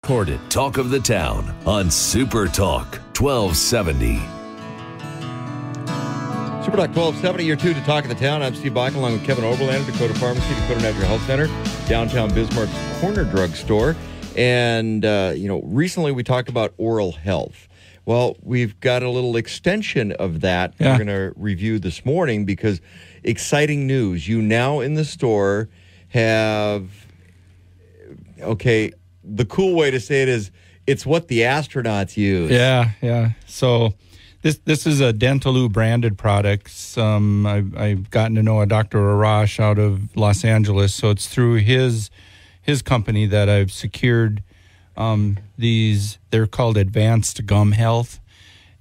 Recorded Talk of the Town on Super Talk 1270. Super Talk 1270, you're tuned to Talk of the Town. I'm Steve Bach, along with Kevin Oberlander, Dakota Pharmacy, Dakota Natural Health Center, downtown Bismarck's Corner Drug Store. And, recently we talked about oral health. Well, we've got a little extension of that we're going to review this morning because exciting news. You now in the store have, the cool way to say it is it's what the astronauts use. Yeah. So this is a Dentaloo branded product. I've gotten to know a Dr. Arash out of Los Angeles, so it's through his company that I've secured these. They're called Advanced Gum Health.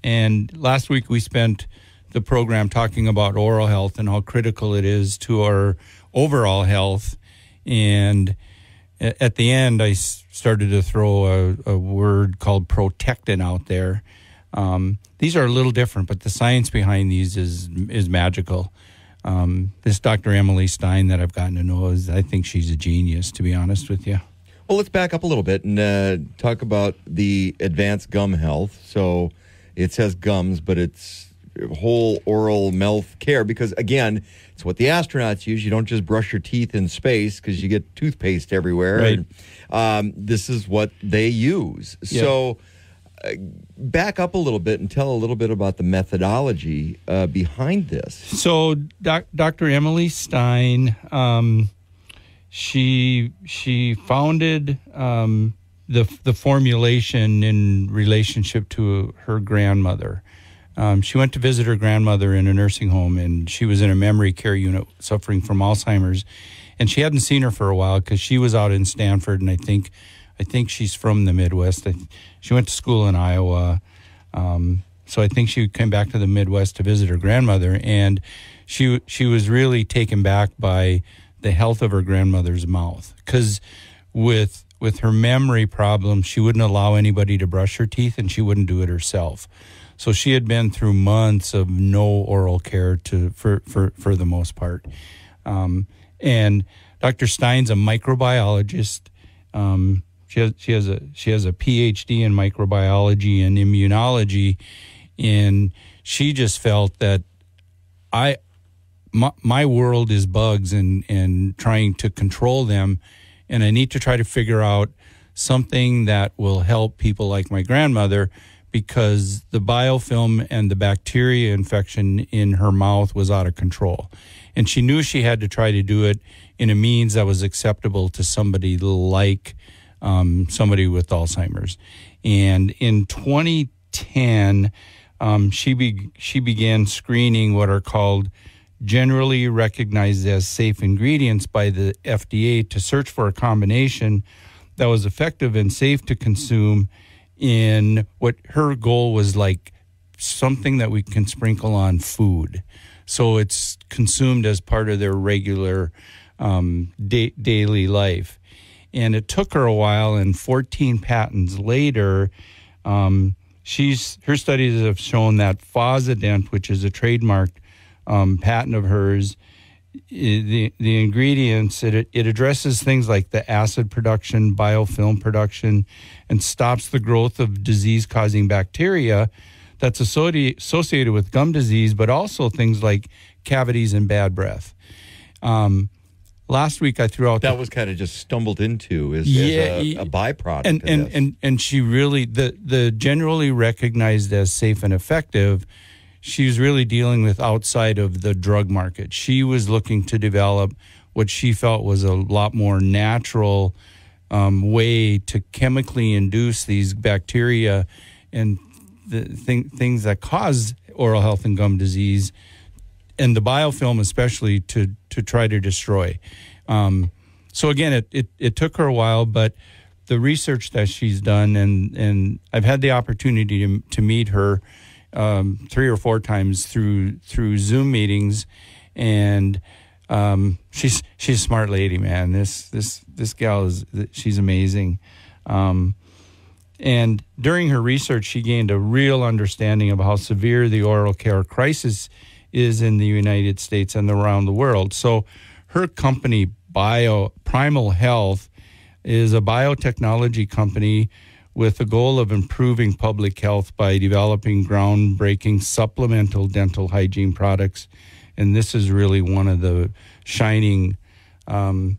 And last week we spent the program talking about oral health and how critical it is to our overall health. And at the end, I started to throw a word called protectant out there. These are a little different, but the science behind these is magical. This Dr. Emily Stein that I've gotten to know I think she's a genius, to be honest with you. Well, let's back up a little bit and talk about the Advanced Gum Health. So it says gums, but it's whole oral mouth care because, again, it's what the astronauts use. You don't just brush your teeth in space because you get toothpaste everywhere. Right. And, this is what they use. Yeah. So back up a little bit and tell a little bit about the methodology behind this. So Dr. Emily Stein, she founded the formulation in relationship to her grandmother. She went to visit her grandmother in a nursing home, and she was in a memory care unit suffering from Alzheimer's. And she hadn't seen her for a while because she was out in Stanford, and I think she's from the Midwest. She went to school in Iowa, so I think she came back to the Midwest to visit her grandmother, and she was really taken back by the health of her grandmother's mouth because with her memory problem, she wouldn't allow anybody to brush her teeth, and she wouldn't do it herself. So she had been through months of no oral care for the most part. And Dr. Stein's a microbiologist. She has a PhD in microbiology and immunology, and she just felt that my world is bugs and trying to control them, and I need to try to figure out something that will help people like my grandmother, because the biofilm and the bacteria infection in her mouth was out of control. And she knew she had to try to do it in a means that was acceptable to somebody like somebody with Alzheimer's. And in 2010, she began screening what are called generally recognized as safe ingredients by the FDA to search for a combination that was effective and safe to consume in what her goal was, like something that we can sprinkle on food. So it's consumed as part of their regular daily life. And it took her a while, and 14 patents later, her studies have shown that Fozident, which is a trademarked patent of hers, the ingredients, it addresses things like the acid production, biofilm production, and stops the growth of disease-causing bacteria that's associated with gum disease, but also things like cavities and bad breath. Last week I threw out that was kind of just stumbled into as a byproduct. And she really, the generally recognized as safe and effective, she's really dealing with outside of the drug market. She was looking to develop what she felt was a lot more natural way to chemically induce these bacteria and the things that cause oral health and gum disease, and the biofilm especially, to try to destroy. So again, it took her a while, but the research that she's done, and I've had the opportunity to meet her 3 or 4 times through Zoom meetings, and she's a smart lady, man. This gal she's amazing. And during her research, she gained a real understanding of how severe the oral care crisis is in the United States and around the world. So her company, Primal Health, is a biotechnology company with the goal of improving public health by developing groundbreaking supplemental dental hygiene products. And this is really one of the shining, I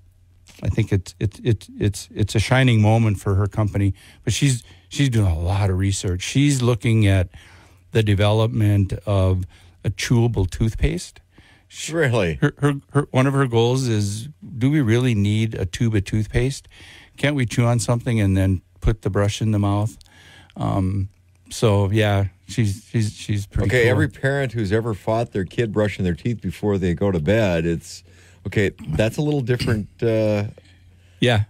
think it's a shining moment for her company. But she's doing a lot of research. She's looking at the development of a chewable toothpaste. Really? Her one of her goals is, do we really need a tube of toothpaste? Can't we chew on something and then put the brush in the mouth? So yeah, she's pretty okay. cool. Every parent who's ever fought their kid brushing their teeth before they go to bed, it's okay. That's a little different. Yeah.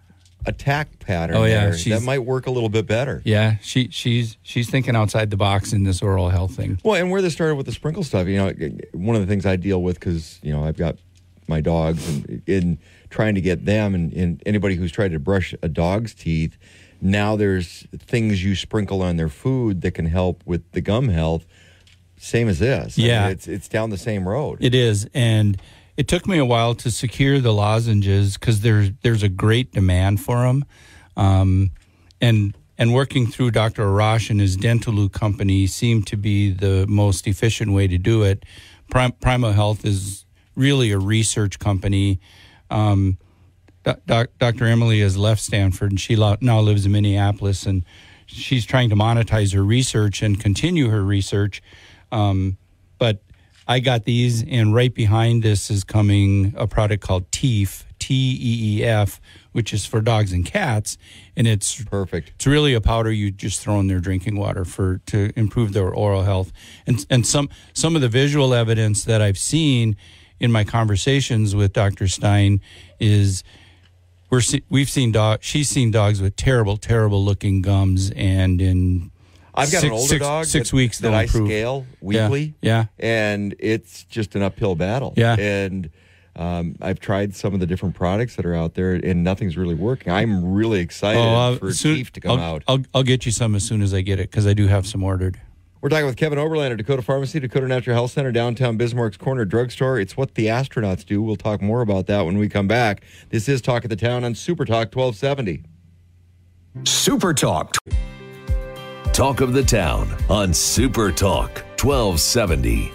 Attack pattern. Oh yeah, that might work a little bit better. Yeah, she's thinking outside the box in this oral health thing. Well, and where they started with the sprinkle stuff, one of the things I deal with, because I've got my dogs, and in trying to get them and anybody who's tried to brush a dog's teeth, now there's things you sprinkle on their food that can help with the gum health. Same as this. Yeah, I mean, it's down the same road. It is, and it took me a while to secure the lozenges because there's a great demand for them, and working through Dr. Arash and his Dentaloo company seemed to be the most efficient way to do it. Primo Health is really a research company. Dr. Emily has left Stanford, and she now lives in Minneapolis, and she's trying to monetize her research and continue her research, but I got these, and right behind this is coming a product called Teef, T-E-E-F, which is for dogs and cats, and it's perfect. It's really a powder you just throw in their drinking water to improve their oral health. And some of the visual evidence that I've seen in my conversations with Dr. Stein is she's seen dogs with terrible looking gums, and in I've got an older dog 6 weeks that I scale weekly. Yeah. And it's just an uphill battle. Yeah. And I've tried some of the different products that are out there, and nothing's really working. I'm really excited for Teef to come out. I'll get you some as soon as I get it, because I do have some ordered. We're talking with Kevin Oberlander, Dakota Pharmacy, Dakota Natural Health Center, downtown Bismarck's Corner Drugstore. It's what the astronauts do. We'll talk more about that when we come back. This is Talk of the Town on Super Talk 1270. Super Talk. Talk of the Town on Super Talk 1270.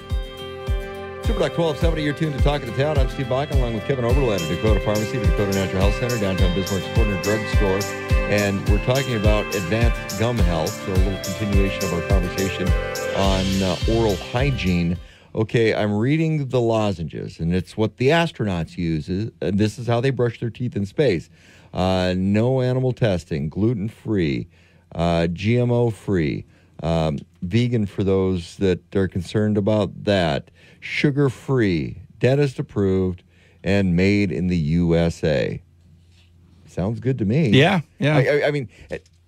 Super Talk 1270, you're tuned to Talk of the Town. I'm Steve Bach, along with Kevin Oberlander, Dakota Pharmacy, Dakota Natural Health Center, downtown Bismarck's Corner Drugstore. And we're talking about advanced gum health, so a little continuation of our conversation on oral hygiene. Okay, I'm reading the lozenges, and it's what the astronauts use. And this is how they brush their teeth in space. No animal testing, gluten-free, GMO-free, vegan for those that are concerned about that, sugar-free, dentist-approved, and made in the USA. Sounds good to me. Yeah. I mean,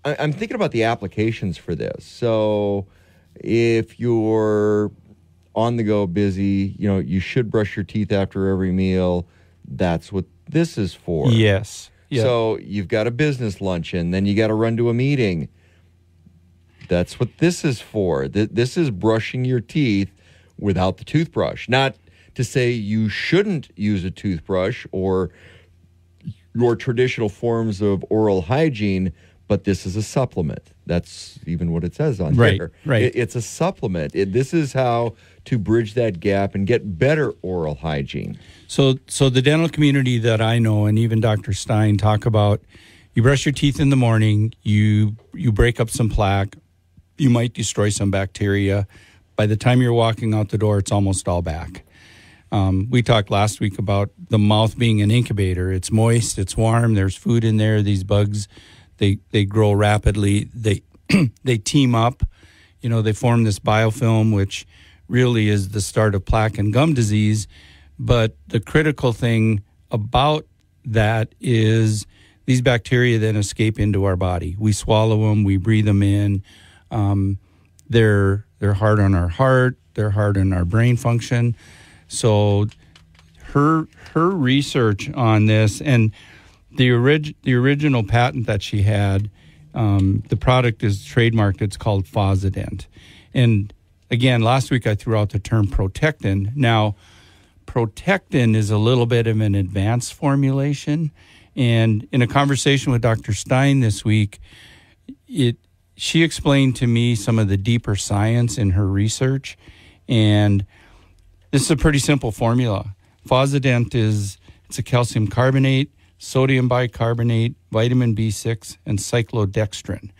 I'm thinking about the applications for this. So if you're on the go, busy, you should brush your teeth after every meal. That's what this is for. Yes. Yep. So you've got a business luncheon, then you got to run to a meeting. That's what this is for. This is brushing your teeth without the toothbrush. Not to say you shouldn't use a toothbrush or your traditional forms of oral hygiene, but this is a supplement. That's even what it says on there. Right. It's a supplement. This is how to bridge that gap and get better oral hygiene. So the dental community that I know, and even Dr. Stein, talk about, you brush your teeth in the morning, you break up some plaque, you might destroy some bacteria. By the time you're walking out the door, it's almost all back. We talked last week about the mouth being an incubator. It's moist, it's warm, there's food in there. These bugs, they grow rapidly. They team up. They form this biofilm, which really is the start of plaque and gum disease. But the critical thing about that is these bacteria then escape into our body. We swallow them, we breathe them in. They're hard on our heart, they're hard on our brain function. So her research on this, and the original patent that she had, the product is trademarked. It's called Fosident. And again, last week I threw out the term Protectin. Now, Protectin is a little bit of an advanced formulation, And in a conversation with Dr. Stein this week, she explained to me some of the deeper science in her research. And this is a pretty simple formula. Fosodent it's a calcium carbonate, sodium bicarbonate, vitamin B6, and cyclodextrin.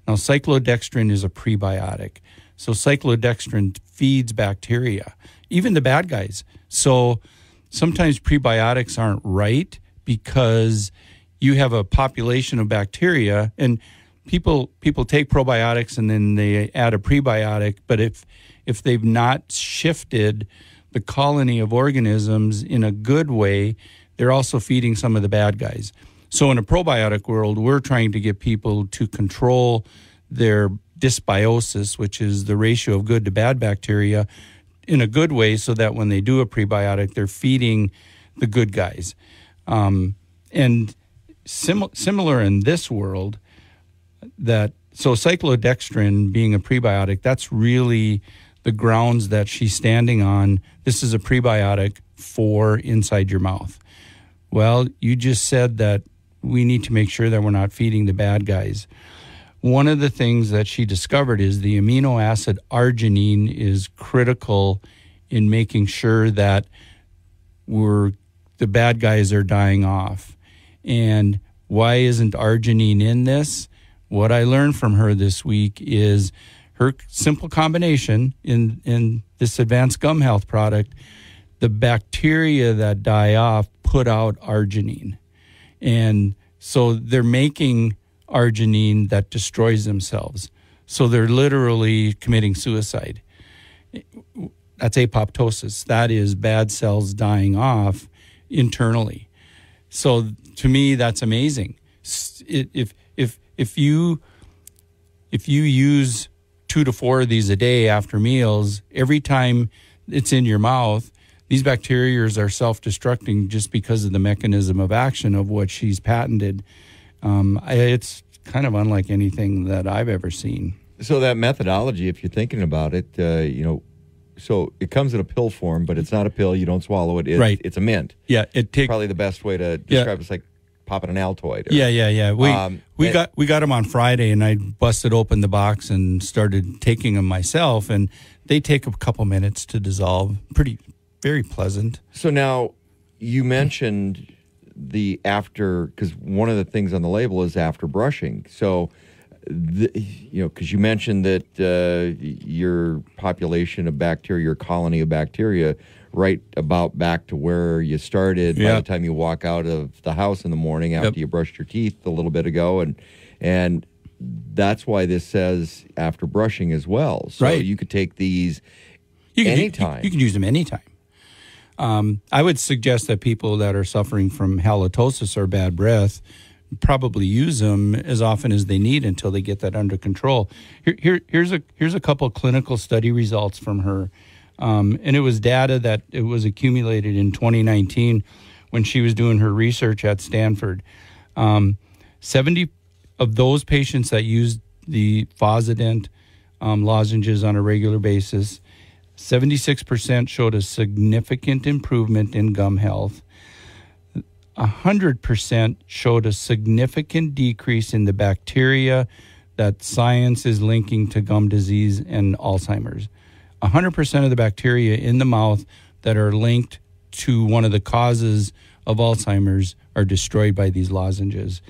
Now, cyclodextrin is a prebiotic. So cyclodextrin feeds bacteria, even the bad guys. So sometimes prebiotics aren't right because you have a population of bacteria, and people take probiotics and then they add a prebiotic, but if they've not shifted the colony of organisms in a good way, they're also feeding some of the bad guys. So in a probiotic world, we're trying to get people to control their dysbiosis, which is the ratio of good to bad bacteria, in a good way so that when they do a prebiotic, they're feeding the good guys. And similar in this world, so cyclodextrin being a prebiotic, that's really the grounds that she's standing on. This is a prebiotic for inside your mouth. Well, you just said that we need to make sure that we're not feeding the bad guys. One of the things that she discovered is the amino acid arginine is critical in making sure that the bad guys are dying off. And why isn't arginine in this? What I learned from her this week is her simple combination in this advanced gum health product, the bacteria that die off put out arginine. And so they're making arginine that destroys themselves. So they're literally committing suicide. That's apoptosis. That is bad cells dying off internally. So to me, that's amazing. If you use 2 to 4 of these a day after meals, every time it's in your mouth, these bacteria are self-destructing just because of the mechanism of action of what she's patented. It's kind of unlike anything that I've ever seen. So that methodology, if you're thinking about it, so it comes in a pill form, but it's not a pill. You don't swallow it. Right. It's a mint. Yeah, probably the best way to describe it. It's like popping an Altoid. Yeah. We got them on Friday, and I busted open the box and started taking them myself, and they take a couple minutes to dissolve. Very pleasant. So now you mentioned the after, because one of the things on the label is after brushing. So, because you mentioned that your population of bacteria, your colony of bacteria, right about back to where you started by the time you walk out of the house in the morning after you brushed your teeth a little bit ago. And that's why this says after brushing as well. So you could take these anytime. You can use them anytime. I would suggest that people that are suffering from halitosis or bad breath probably use them as often as they need until they get that under control. Here's a couple clinical study results from her. And it was data that it was accumulated in 2019 when she was doing her research at Stanford. 70 of those patients that used the Fosodent lozenges on a regular basis, 76% showed a significant improvement in gum health. 100% showed a significant decrease in the bacteria that science is linking to gum disease and Alzheimer's. 100% of the bacteria in the mouth that are linked to one of the causes of Alzheimer's are destroyed by these lozenges.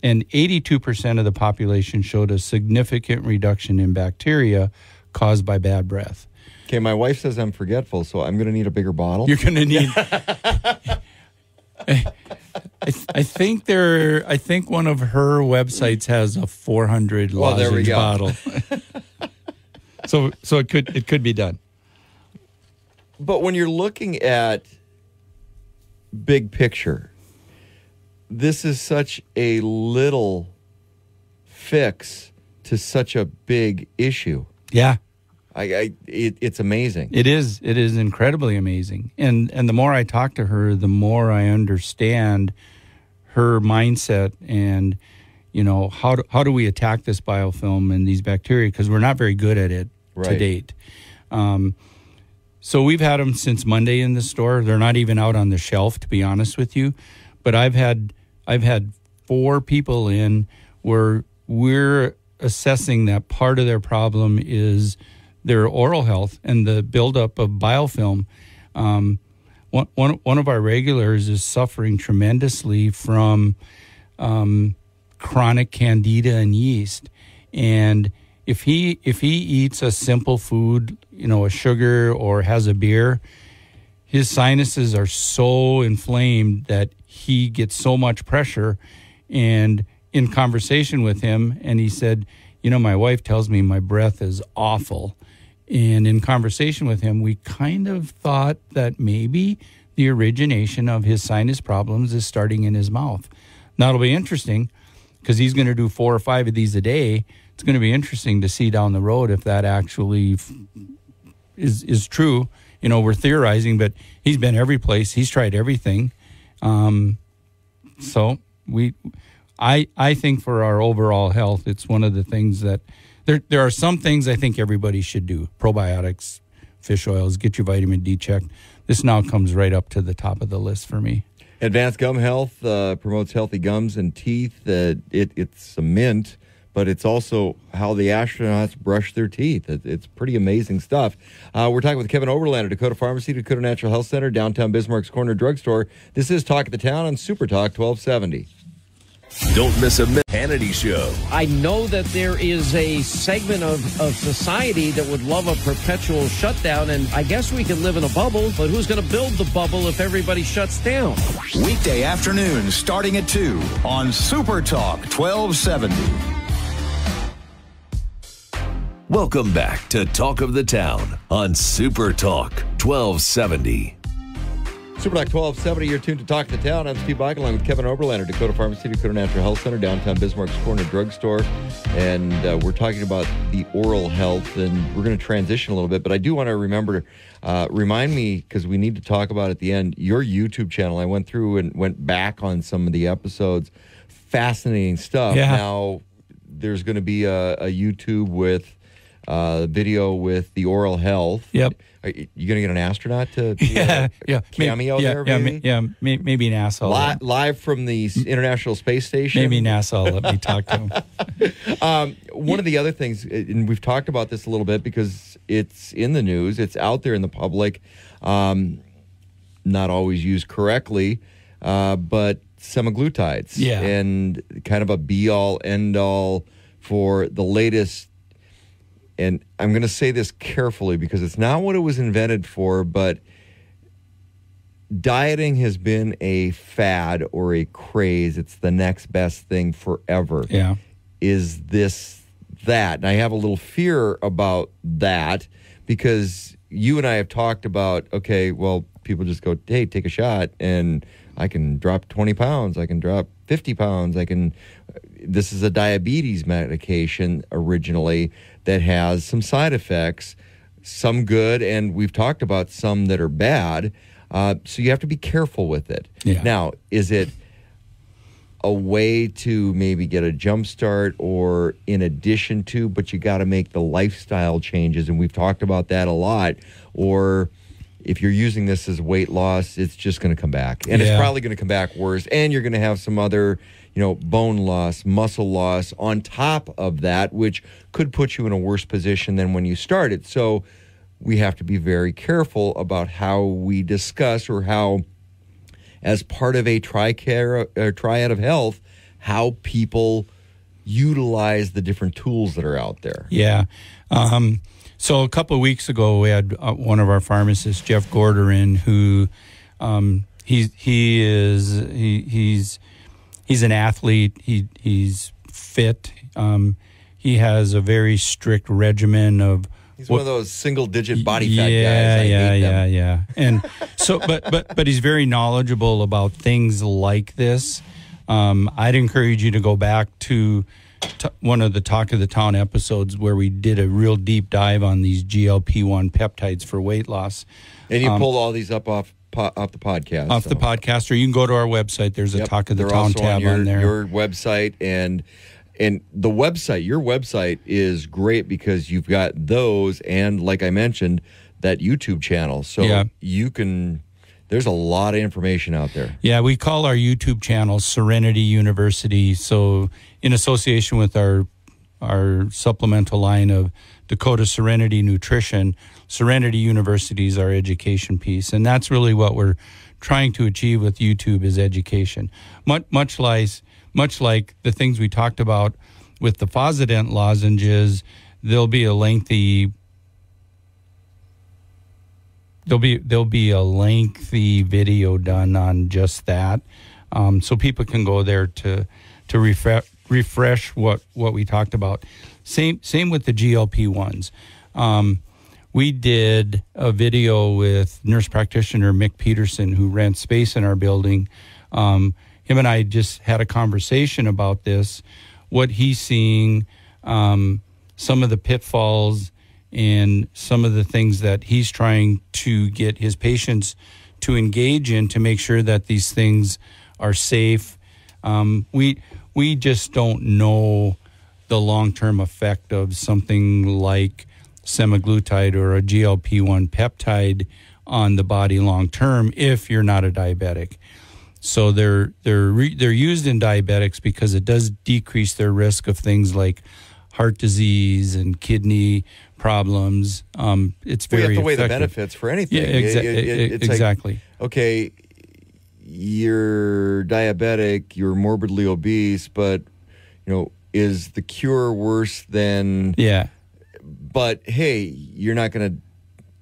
And 82% of the population showed a significant reduction in bacteria caused by bad breath. Okay, my wife says I'm forgetful, so I'm going to need a bigger bottle. You're going to need... I think one of her websites has a 400 lozenge bottle. So it could be done. But when you're looking at big picture, this is such a little fix to such a big issue. Yeah. It's amazing. It is incredibly amazing. And the more I talk to her, the more I understand her mindset and, how do we attack this biofilm and these bacteria, because we're not very good at it to date. So we've had them since Monday in the store. They're not even out on the shelf, to be honest with you. But I've had I've had 4 people in where we're assessing that part of their problem is their oral health and the buildup of biofilm. One of our regulars is suffering tremendously from chronic candida and yeast, and if he eats a simple food, a sugar or has a beer, his sinuses are so inflamed that he gets so much pressure. And in conversation with him, and he said, my wife tells me my breath is awful. And in conversation with him, we kind of thought that maybe the origination of his sinus problems is starting in his mouth. Now, it'll be interesting because he's going to do 4 or 5 of these a day. It's going to be interesting to see down the road if that actually is true. We're theorizing, but he's been every place. He's tried everything. So I think for our overall health, it's one of the things that there are some things I think everybody should do. Probiotics, fish oils, get your vitamin D checked. This now comes right up to the top of the list for me. Advanced Gum Health promotes healthy gums and teeth. It's a mint, but it's also how the astronauts brush their teeth. It's pretty amazing stuff. We're talking with Kevin Oberlander, Dakota Pharmacy, Dakota Natural Health Center, downtown Bismarck's Corner Drugstore. This is Talk of the Town on Super Talk 1270. Don't miss a Hannity Show. I know that there is a segment of society that would love a perpetual shutdown, and I guess we could live in a bubble, but who's going to build the bubble if everybody shuts down? Weekday afternoons starting at 2 on Super Talk 1270. Welcome back to Talk of the Town on Super Talk 1270. Super Talk 1270, you're tuned to Talk to Town. I'm Steve Bike, along with Kevin Oberlander, Dakota Pharmacy, Dakota Natural Health Center, downtown Bismarck's Corner Drugstore. And we're talking about the oral health, and we're going to transition a little bit. But I do want to remind me, because we need to talk about at the end, your YouTube channel. I went through and went back on some of the episodes. Fascinating stuff. Yeah. Now, there's going to be a YouTube with video with the oral health. Yep. Are you going to get an astronaut to cameo there? Maybe NASA. Live from the International Space Station? Maybe NASA will let me talk to him. One of the other things, and we've talked about this a little bit because it's in the news, it's out there in the public, not always used correctly, but semaglutides. Yeah. And kind of a be-all, end-all for the latest. And I'm going to say this carefully because it's not what it was invented for, but dieting has been a fad or a craze. It's the next best thing forever. Yeah. Is this that? And I have a little fear about that because you and I have talked about, okay, well, people just go, hey, take a shot and I can drop 20 pounds. I can drop 50 pounds. This is a diabetes medication originally that has some side effects, some good, and we've talked about some that are bad. So you have to be careful with it. Yeah. Now, is it a way to maybe get a jump start or in addition to, but you got to make the lifestyle changes, and we've talked about that a lot, or if you're using this as weight loss, it's just going to come back. And it's probably going to come back worse, and you're going to have some other bone loss, muscle loss on top of that, which could put you in a worse position than when you started. So we have to be very careful about how we discuss or how, as part of a triad of health, how people utilize the different tools that are out there. Yeah. So a couple of weeks ago, we had one of our pharmacists, Jeff Gorder, in, who he's an athlete. He's fit. He has a very strict regimen of. He's one of those single-digit body fat guys. I hate them. Yeah. And so, but he's very knowledgeable about things like this. I'd encourage you to go back to one of the Talk of the Town episodes where we did a real deep dive on these GLP-1 peptides for weight loss. And you pulled all these up off the podcast. Off the podcast, or you can go to our website. There's a Talk of the Town tab on there. Your website and the website, your website is great because you've got those and, like I mentioned, that YouTube channel. So you can there's a lot of information out there. Yeah, we call our YouTube channel Serenity University. So in association with our supplemental line of Dakota Serenity Nutrition, Serenity University is our education piece. And that's really what we're trying to achieve with YouTube is education. Much like the things we talked about with the Fossident lozenges, there'll be a lengthy video done on just that, so people can go there to refresh what we talked about. Same with the GLP-1s. We did a video with nurse practitioner Mick Peterson, who rents space in our building. Him and I just had a conversation about this, what he's seeing, some of the pitfalls, and some of the things that he's trying to get his patients to engage in to make sure that these things are safe. We just don't know the long-term effect of something like semaglutide or a GLP-1 peptide on the body long-term if you're not a diabetic. So they're used in diabetics because it does decrease their risk of things like heart disease and kidney problems. It's very We have to weigh effective. the benefits for anything. Yeah, It's exactly. Like, okay, you're diabetic, you're morbidly obese, but is the cure worse than? Yeah. But hey, you're not going to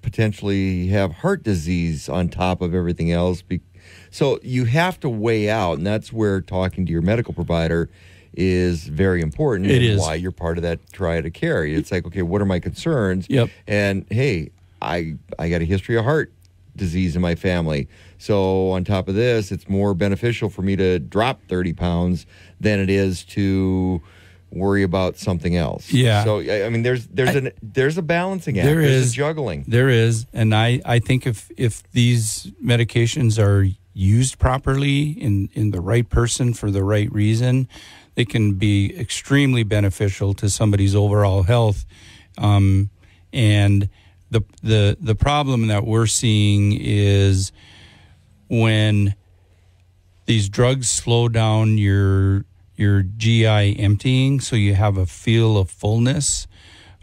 potentially have heart disease on top of everything else. So you have to weigh out, and that's where talking to your medical provider is very important. It and is. why you're part of that triad of care. It's like, okay, what are my concerns? Yep. And hey, I got a history of heart disease in my family. So on top of this, it's more beneficial for me to drop 30 pounds than it is to worry about something else. Yeah. So I mean, there's a balancing act. There's a juggling. There is, and I think if these medications are used properly in the right person for the right reason, they can be extremely beneficial to somebody's overall health. And the problem that we're seeing is when these drugs slow down your GI emptying, so you have a feel of fullness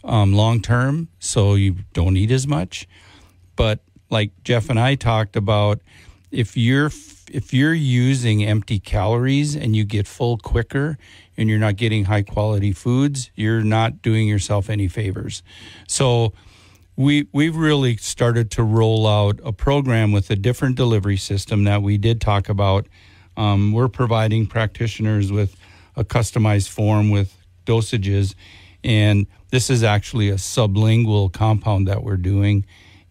long term, so you don't eat as much. But like Jeff and I talked about, if you're using empty calories and you get full quicker and you're not getting high quality foods, you're not doing yourself any favors. So we've really started to roll out a program with a different delivery system that we did talk about. We're providing practitioners with a customized form with dosages, and this is actually a sublingual compound that we're doing,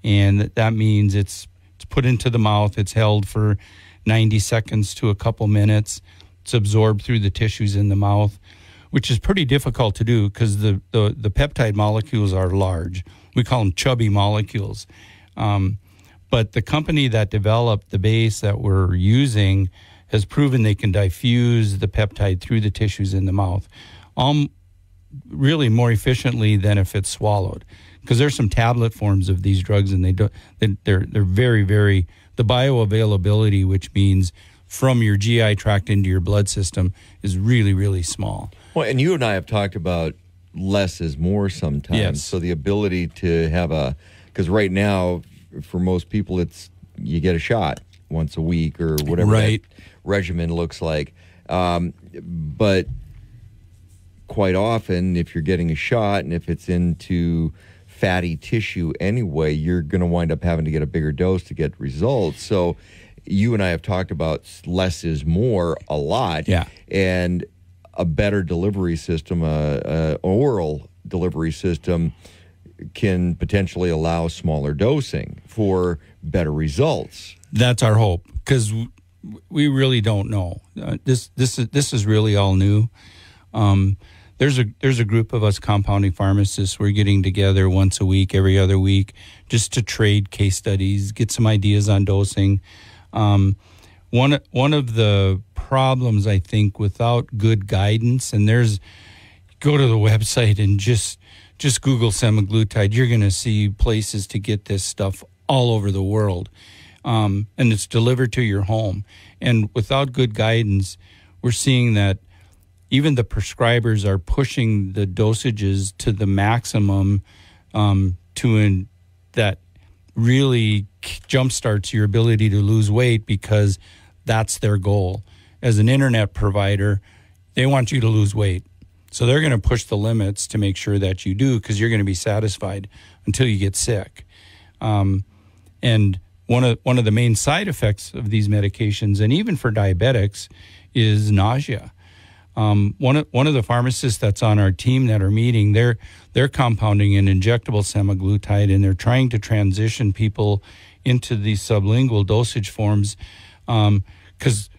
and that means it's put into the mouth, it's held for 90 seconds to a couple minutes, it's absorbed through the tissues in the mouth, which is pretty difficult to do because the peptide molecules are large. We call them chubby molecules. But the company that developed the base that we're using has proven they can diffuse the peptide through the tissues in the mouth, really more efficiently than if it's swallowed. Because there's some tablet forms of these drugs, and they're very, very, the bioavailability, which means from your GI tract into your blood system, is really, really small. Well, and you and I have talked about less is more sometimes. Yes. So the ability to have because right now, for most people, it's you get a shot once a week or whatever Right. that regimen looks like. But quite often, if you're getting a shot and if it's into fatty tissue anyway, you're going to wind up having to get a bigger dose to get results. So you and I have talked about less is more a lot. Yeah. And a better delivery system, oral delivery system, can potentially allow smaller dosing for better results. That's our hope, because we really don't know. This is really all new. There's a group of us compounding pharmacists. We're getting together once a week, every other week, just to trade case studies, get some ideas on dosing. One of the problems, I think, without good guidance, and go to the website and just Google semaglutide. You're going to see places to get this stuff all over the world. and it's delivered to your home. And without good guidance, we're seeing that even the prescribers are pushing the dosages to the maximum that really jumpstarts your ability to lose weight, because that's their goal. As an internet provider, they want you to lose weight. So they're going to push the limits to make sure that you do, because you're going to be satisfied until you get sick. And one of the main side effects of these medications, and even for diabetics, is nausea. One of the pharmacists that's on our team that are meeting, they're compounding an injectable semaglutide, and they're trying to transition people into these sublingual dosage forms, because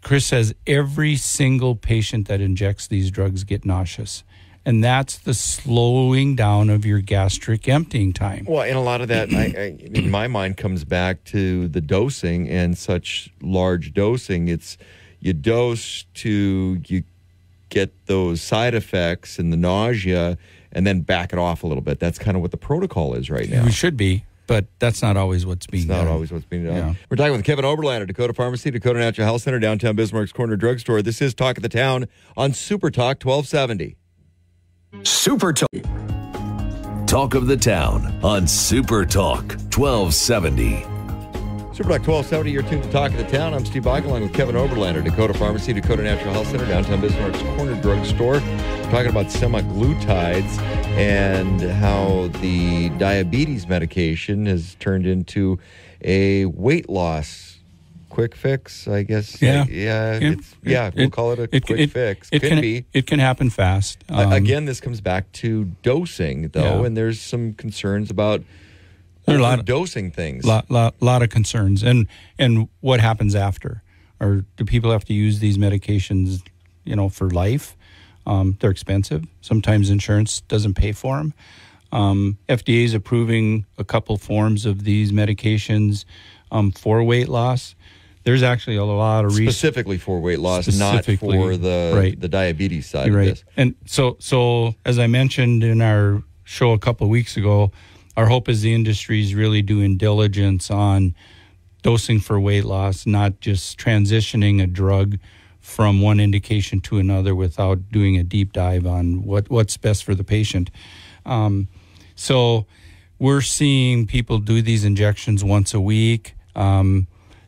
Chris says every single patient that injects these drugs get nauseous. And that's the slowing down of your gastric emptying time. Well, and a lot of that, in my mind, comes back to the dosing and such large dosing. It's you dose to you get those side effects and the nausea, and then back it off a little bit. That's kind of what the protocol is right now. We should be, but that's not always what's being done. It's not always what's being done. Yeah. We're talking with Kevin Oberlander, Dakota Pharmacy, Dakota Natural Health Center, downtown Bismarck's Corner Drugstore. This is Talk of the Town on Super Talk 1270. Super Talk. Talk of the Town on Super Talk 1270. Super Talk 1270, you're tuned to Talk of the Town. I'm Steve Bach, along with Kevin Oberlander, Dakota Pharmacy, Dakota Natural Health Center, downtown Bismarck's Corner Drugstore. We're talking about semaglutides and how the diabetes medication has turned into a weight loss quick fix, I guess. Yeah. We'll call it a quick fix. It can happen fast. Again, this comes back to dosing, though, Yeah. and there's some concerns about There are a lot of dosing things. Lot of concerns, and what happens after, or do people have to use these medications, for life? They're expensive. Sometimes insurance doesn't pay for them. FDA is approving a couple forms of these medications for weight loss. There's actually a lot of research specifically for weight loss, not for the diabetes side of this. And so as I mentioned in our show a couple of weeks ago, our hope is the industry is really doing diligence on dosing for weight loss, not just transitioning a drug from one indication to another without doing a deep dive on what's best for the patient. So we're seeing people do these injections once a week.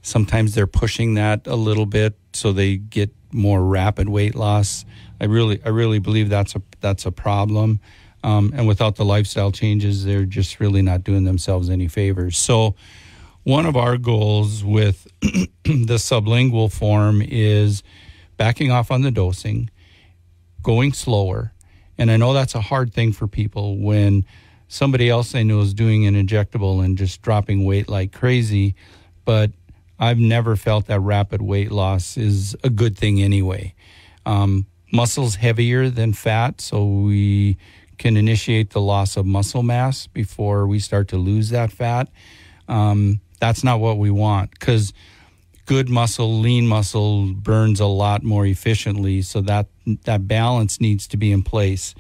Sometimes they're pushing that a little bit so they get more rapid weight loss. I really believe that's a problem. And without the lifestyle changes, they're just really not doing themselves any favors. So one of our goals with the sublingual form is backing off on the dosing, going slower. And I know that's a hard thing for people when somebody else I know is doing an injectable and just dropping weight like crazy, but I've never felt that rapid weight loss is a good thing anyway. Muscle's heavier than fat, so we can initiate the loss of muscle mass before we start to lose that fat. That's not what we want, because good muscle, lean muscle burns a lot more efficiently, so that balance needs to be in place.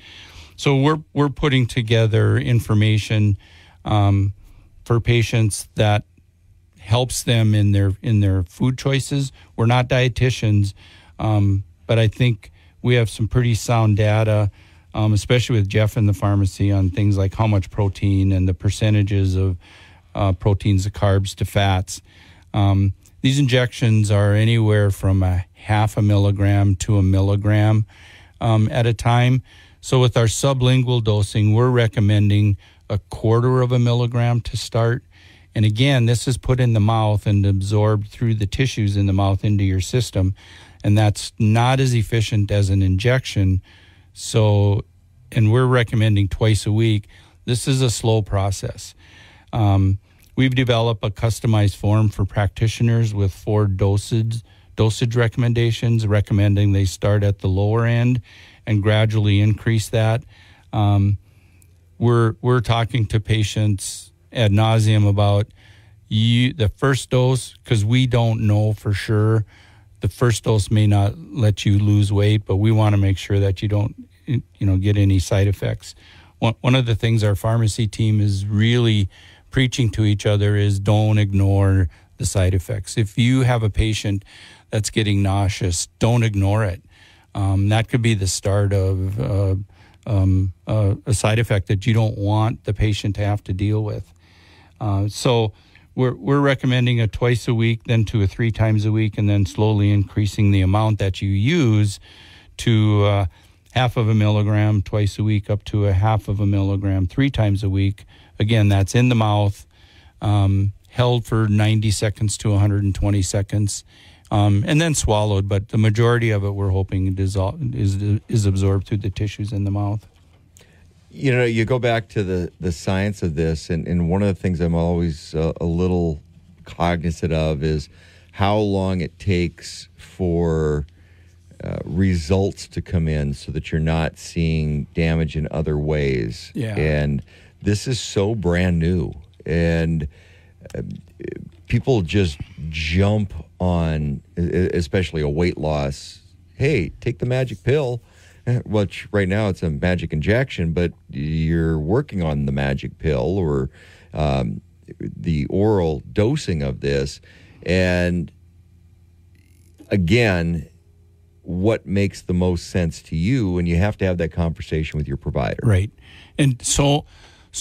So we're putting together information for patients that helps them in their food choices. We're not dietitians, but I think we have some pretty sound data, especially with Jeff in the pharmacy, on things like how much protein and the percentages of proteins to carbs to fats. These injections are anywhere from a 0.5 milligram to 1 milligram at a time. So with our sublingual dosing, we're recommending 0.25 milligram to start. And again, this is put in the mouth and absorbed through the tissues in the mouth into your system. And that's not as efficient as an injection. So, and we're recommending twice a week. This is a slow process. We've developed a customized form for practitioners with 4 dosage recommendations, recommending they start at the lower end and gradually increase that. We're talking to patients ad nauseum about the first dose, because we don't know for sure. The first dose may not let you lose weight, but we want to make sure that you don't get any side effects. One of the things our pharmacy team is really preaching to each other is don't ignore the side effects. If you have a patient that's getting nauseous, don't ignore it. That could be the start of a side effect that you don't want the patient to have to deal with. So we're recommending a twice a week, then to a 3 times a week, and then slowly increasing the amount that you use to half of a milligram twice a week up to a half of a milligram 3 times a week. Again, that's in the mouth, held for 90 seconds to 120 seconds, and then swallowed. But the majority of it, we're hoping, is absorbed through the tissues in the mouth. You know, you go back to the science of this, and one of the things I'm always a little cognizant of is how long it takes for results to come in so that you're not seeing damage in other ways. Yeah. And this is so brand new. And people just jump on, especially a weight loss. Hey, take the magic pill. Which right now it's a magic injection, but you're working on the magic pill or the oral dosing of this. And again, what makes the most sense to you? And you have to have that conversation with your provider. Right. And so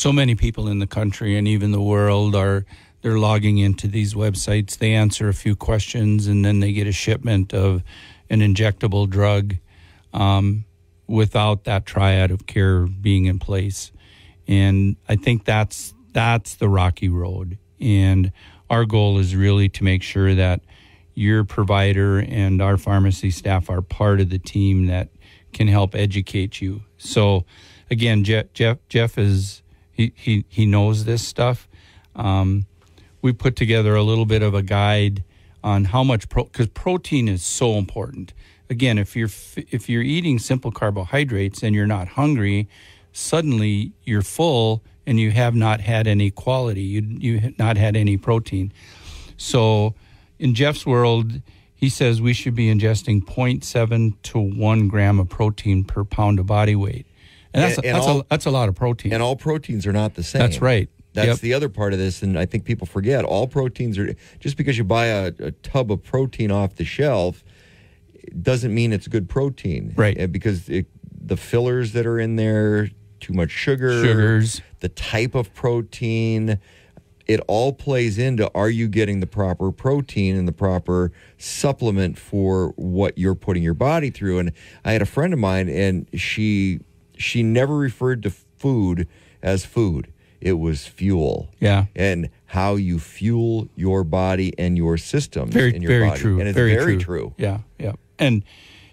many people in the country and even the world they're logging into these websites. They answer a few questions and then they get a shipment of an injectable drug. Without that triad of care being in place. And I think that's the rocky road. And our goal is really to make sure that your provider and our pharmacy staff are part of the team that can help educate you. So again, Jeff is, he knows this stuff. We put together a little bit of a guide on how much, because protein is so important. Again, if you're eating simple carbohydrates and you're not hungry, suddenly you're full and you have not had any quality. You have not had any protein. So in Jeff's world, he says we should be ingesting 0.7 to 1 gram of protein per pound of body weight. And that's a lot of protein. And all proteins are not the same. That's right. That's the other part of this, and I think people forget. All proteins are, just because you buy a tub of protein off the shelf, doesn't mean it's good protein. Right. Because the fillers that are in there, too much sugars, the type of protein, it all plays into, are you getting the proper protein and the proper supplement for what you're putting your body through? And I had a friend of mine, and she never referred to food as food. It was fuel. Yeah. And how you fuel your body and your systems in your very body. True. And it's very true. Yeah, yeah. And,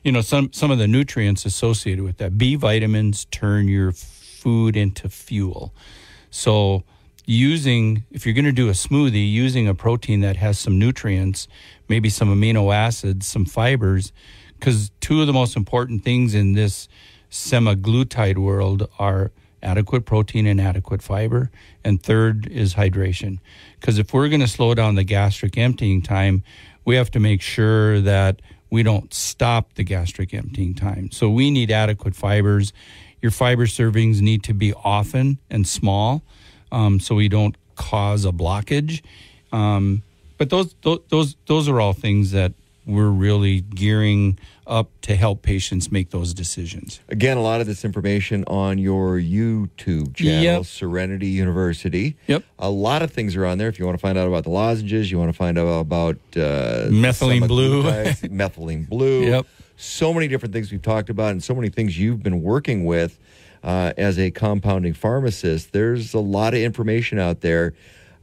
you know, some of the nutrients associated with that. B vitamins turn your food into fuel. So if you're going to do a smoothie, using a protein that has some nutrients, maybe some amino acids, some fibers, because 2 of the most important things in this semaglutide world are adequate protein and adequate fiber. And third is hydration. Because if we're going to slow down the gastric emptying time, we have to make sure that we don't stop the gastric emptying time. So we need adequate fibers. Your fiber servings need to be often and small, so we don't cause a blockage. But those are all things that we're really gearing up to help patients make those decisions. Again, a lot of this information on your YouTube channel, Yep. Serenity University. Yep. A lot of things are on there. If you want to find out about the lozenges, you want to find out about Methylene blue. Methylene blue. Yep. So many different things we've talked about, and so many things you've been working with as a compounding pharmacist. There's a lot of information out there.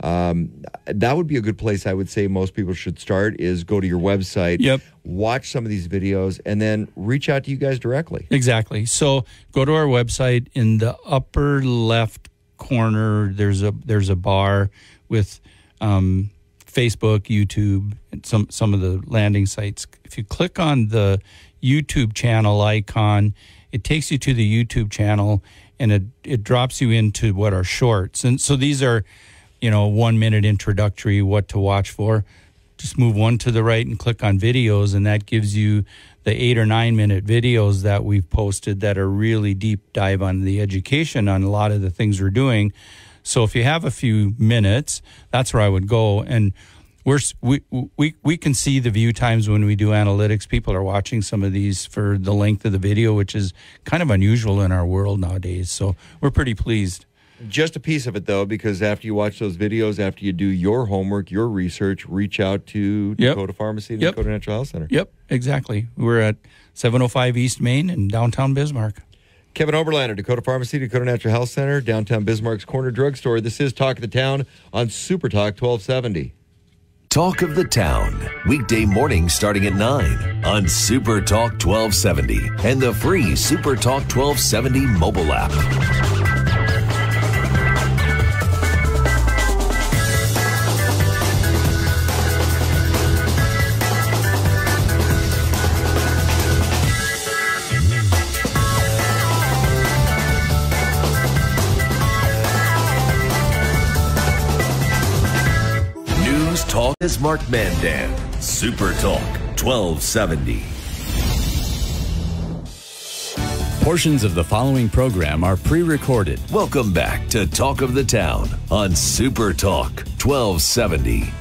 That would be a good place, I would say most people should start, is go to your website, Yep. watch some of these videos, and then reach out to you guys directly. Exactly. So go to our website. In the upper left corner, there's a bar with Facebook, YouTube, and some of the landing sites. If you click on the YouTube channel icon, it takes you to the YouTube channel, and it drops you into what are shorts. And so these are, 1 minute introductory, what to watch for. Just move one to the right and click on videos, and that gives you the 8 or 9 minute videos that we've posted that are really deep dive on the education on a lot of the things we're doing. So if you have a few minutes, that's where I would go. And we can see the view times when we do analytics. People are watching some of these for the length of the video, which is kind of unusual in our world nowadays. So we're pretty pleased. Just a piece of it, though, because after you watch those videos, after you do your homework, your research, reach out to Dakota Pharmacy and Dakota Natural Health Center. Yep, exactly. We're at 705 East Main in downtown Bismarck. Kevin Oberlander, Dakota Pharmacy, Dakota Natural Health Center, downtown Bismarck's Corner Drugstore. This is Talk of the Town on Super Talk 1270. Talk of the Town, weekday mornings starting at 9 on Super Talk 1270 and the free Super Talk 1270 mobile app. Talk is Mark Mandan. Super Talk 1270. Portions of the following program are pre-recorded. Welcome back to Talk of the Town on Super Talk 1270.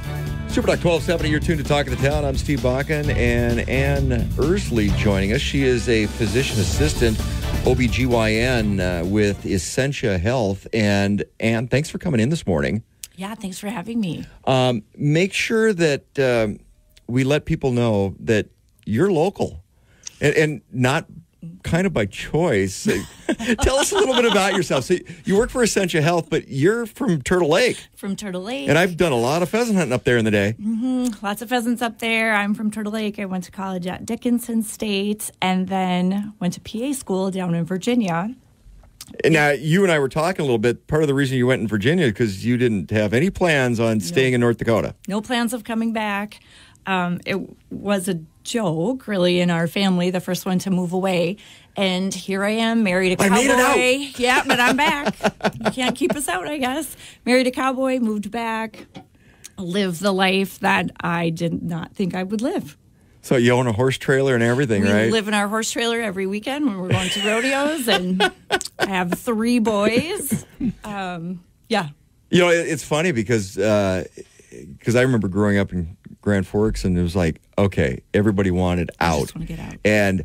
Super Talk 1270, you're tuned to Talk of the Town. I'm Steve Bakken, and Ann Ersley joining us. She is a physician assistant, OBGYN with Essentia Health. And Ann, thanks for coming in this morning. Yeah, thanks for having me. Make sure that we let people know that you're local and not kind of by choice. Tell us a little bit about yourself. So you work for Essentia Health, but you're from Turtle Lake. From Turtle Lake. And I've done a lot of pheasant hunting up there in the day. Mm-hmm. Lots of pheasants up there. I'm from Turtle Lake. I went to college at Dickinson State and then went to PA school down in Virginia. And now, you and I were talking a little bit. Part of the reason you went in Virginia is because you didn't have any plans on staying in North Dakota. No plans of coming back. It was a joke, really, in our family, the first one to move away. And here I am, married a cowboy. I made it out. Yeah, but I'm back. You can't keep us out, I guess. Married a cowboy, moved back, lived the life that I did not think I would live. So you own a horse trailer and everything, right? We live in our horse trailer every weekend when we're going to rodeos, and I have 3 boys. Yeah. You know, it's funny because I remember growing up in Grand Forks, and it was like, okay, everybody wanted out. I just want to get out. And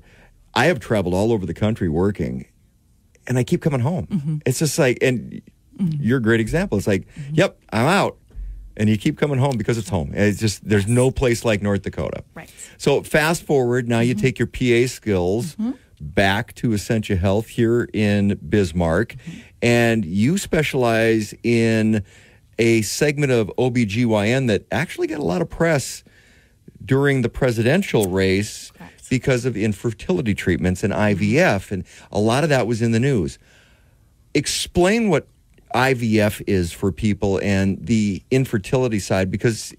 I have traveled all over the country working, and I keep coming home. Mm-hmm. It's just like, and you're a great example. It's like, yep, I'm out. And you keep coming home because it's home. It's just, there's no place like North Dakota. Right. So fast forward, now you take your PA skills back to Essentia Health here in Bismarck, and you specialize in a segment of OBGYN that actually got a lot of press during the presidential race because of infertility treatments and IVF, and a lot of that was in the news. Explain what IVF is for people and the infertility side, because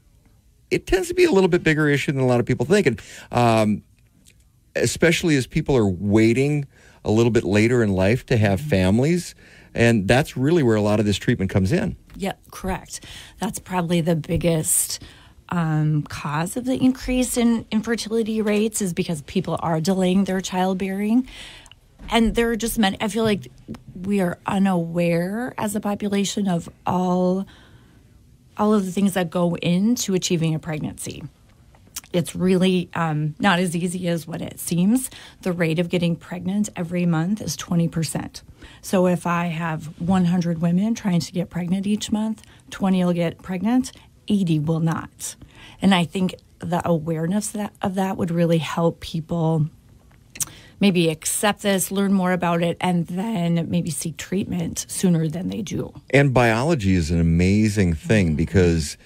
it tends to be a little bit bigger issue than a lot of people think, and especially as people are waiting a little bit later in life to have families, and that's really where a lot of this treatment comes in. Yeah, correct. That's probably the biggest cause of the increase in infertility rates, is because people are delaying their childbearing. And there are just many, I feel like we are unaware as a population of all of the things that go into achieving a pregnancy. It's really not as easy as what it seems. The rate of getting pregnant every month is 20%. So if I have 100 women trying to get pregnant each month, 20 will get pregnant, 80 will not. And I think the awareness of that would really help people maybe accept this, learn more about it, and then maybe seek treatment sooner than they do. And biology is an amazing thing, because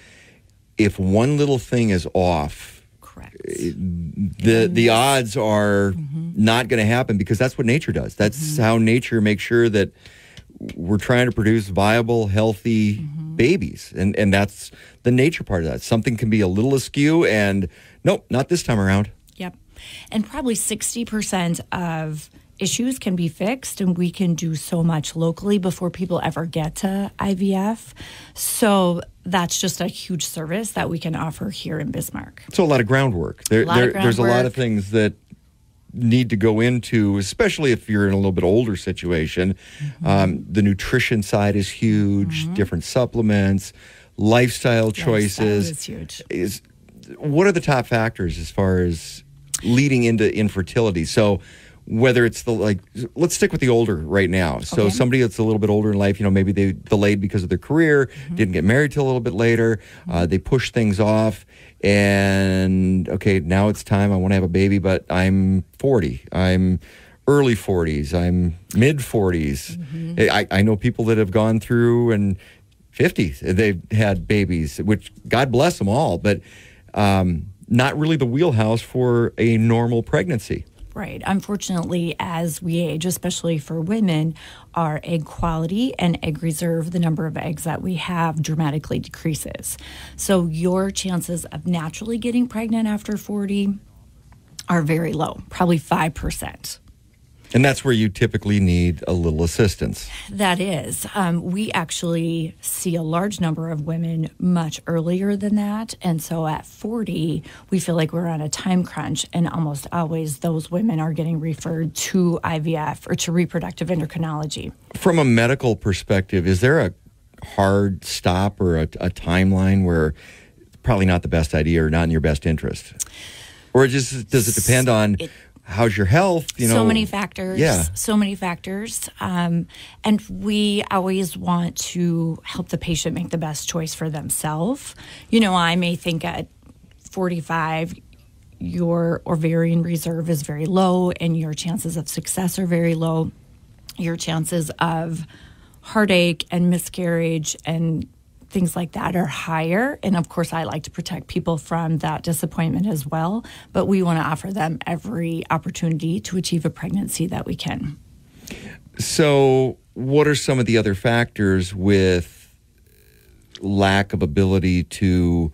if one little thing is off, correct, the odds are not going to happen, because that's what nature does. That's how nature makes sure that we're trying to produce viable, healthy babies. And that's the nature part of that. Something can be a little askew, and nope, not this time around. Yep. And probably 60% of issues can be fixed, and we can do so much locally before people ever get to IVF. So that's just a huge service that we can offer here in Bismarck. So a lot of groundwork. There's a lot of things that need to go into, especially if you're in a little bit older situation. The nutrition side is huge, different supplements, lifestyle choices. Lifestyle is huge. What are the top factors as far as leading into infertility? So whether it's let's stick with the older right now. So somebody that's a little bit older in life, maybe they delayed because of their career, didn't get married till a little bit later. They push things off and, okay, now it's time. I want to have a baby, but I'm 40. I'm early 40s. I'm mid 40s. I know people that have gone through and 50s. They've had babies, which God bless them all, but not really the wheelhouse for a normal pregnancy. Right. Unfortunately, as we age, especially for women, our egg quality and egg reserve, the number of eggs that we have, dramatically decreases. So your chances of naturally getting pregnant after 40 are very low, probably 5%. And that's where you typically need a little assistance. That is. We actually see a large number of women much earlier than that. And so at 40, we feel like we're on a time crunch. And almost always those women are getting referred to IVF or to reproductive endocrinology. From a medical perspective, is there a hard stop or a timeline where it's probably not the best idea or not in your best interest? Or does it depend on... how's your health? So many factors. Yeah. So many factors. And we always want to help the patient make the best choice for themselves. I may think at 45, your ovarian reserve is very low and your chances of success are very low. Your chances of heartache and miscarriage and things like that are higher. And of course, I like to protect people from that disappointment as well. But we want to offer them every opportunity to achieve a pregnancy that we can. So what are some of the other factors with lack of ability to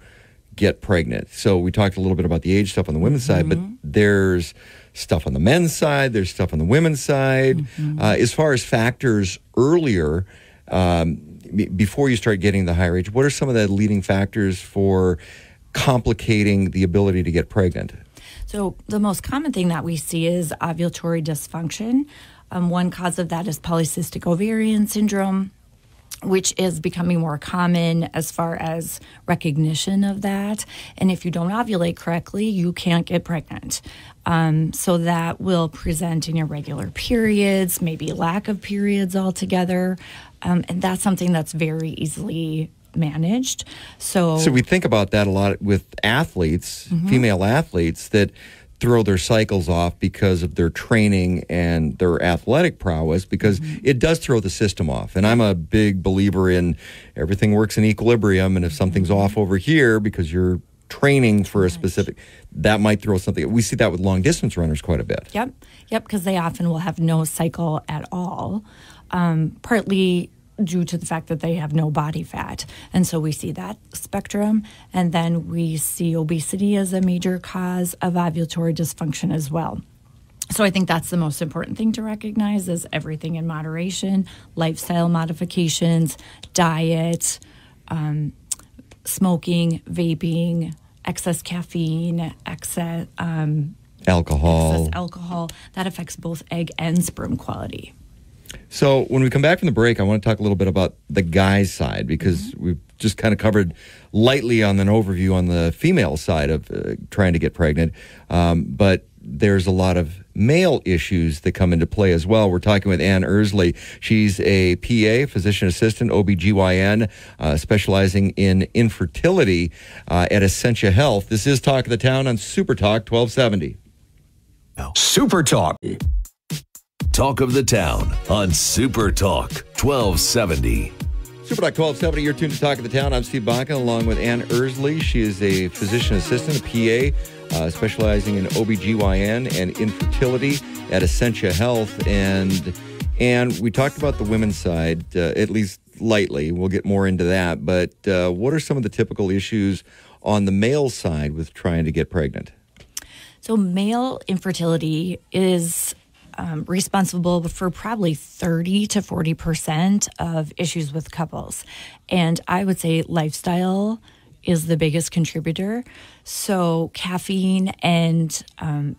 get pregnant? So we talked a little bit about the age stuff on the women's side, but there's stuff on the men's side, there's stuff on the women's side. As far as factors earlier, before you start getting the higher age, what are some of the leading factors for complicating the ability to get pregnant? So the most common thing that we see is ovulatory dysfunction. One cause of that is polycystic ovarian syndrome, which is becoming more common as far as recognition of that. And if you don't ovulate correctly, you can't get pregnant. So that will present in irregular periods, maybe lack of periods altogether. And that's something that's very easily managed. So we think about that a lot with athletes, female athletes that throw their cycles off because of their training and their athletic prowess, because it does throw the system off. And I'm a big believer in everything works in equilibrium. And if something's off over here because you're training for a specific, that might throw something. We see that with long distance runners quite a bit. Yep, because they often will have no cycle at all, partly due to the fact that they have no body fat. And so we see that spectrum. And then we see obesity as a major cause of ovulatory dysfunction as well. So I think that's the most important thing to recognize is everything in moderation, lifestyle modifications, diet, smoking, vaping, excess caffeine, excess alcohol. That affects both egg and sperm quality. So when we come back from the break, I want to talk a little bit about the guy's side, because we've just kind of covered lightly on an overview on the female side of trying to get pregnant. But there's a lot of male issues that come into play as well. We're talking with Ann Ersley. She's a PA, physician assistant, OBGYN, specializing in infertility at Essentia Health. This is Talk of the Town on Super Talk 1270. Super Talk. Talk of the Town on Super Talk 1270. Super Talk 1270, you're tuned to Talk of the Town. I'm Steve Baca, along with Ann Ersley. She is a physician assistant, a PA, specializing in OBGYN and infertility at Essentia Health. And we talked about the women's side, at least lightly. We'll get more into that. But what are some of the typical issues on the male side with trying to get pregnant? So male infertility is responsible for probably 30 to 40% of issues with couples. And I would say lifestyle is the biggest contributor. So caffeine and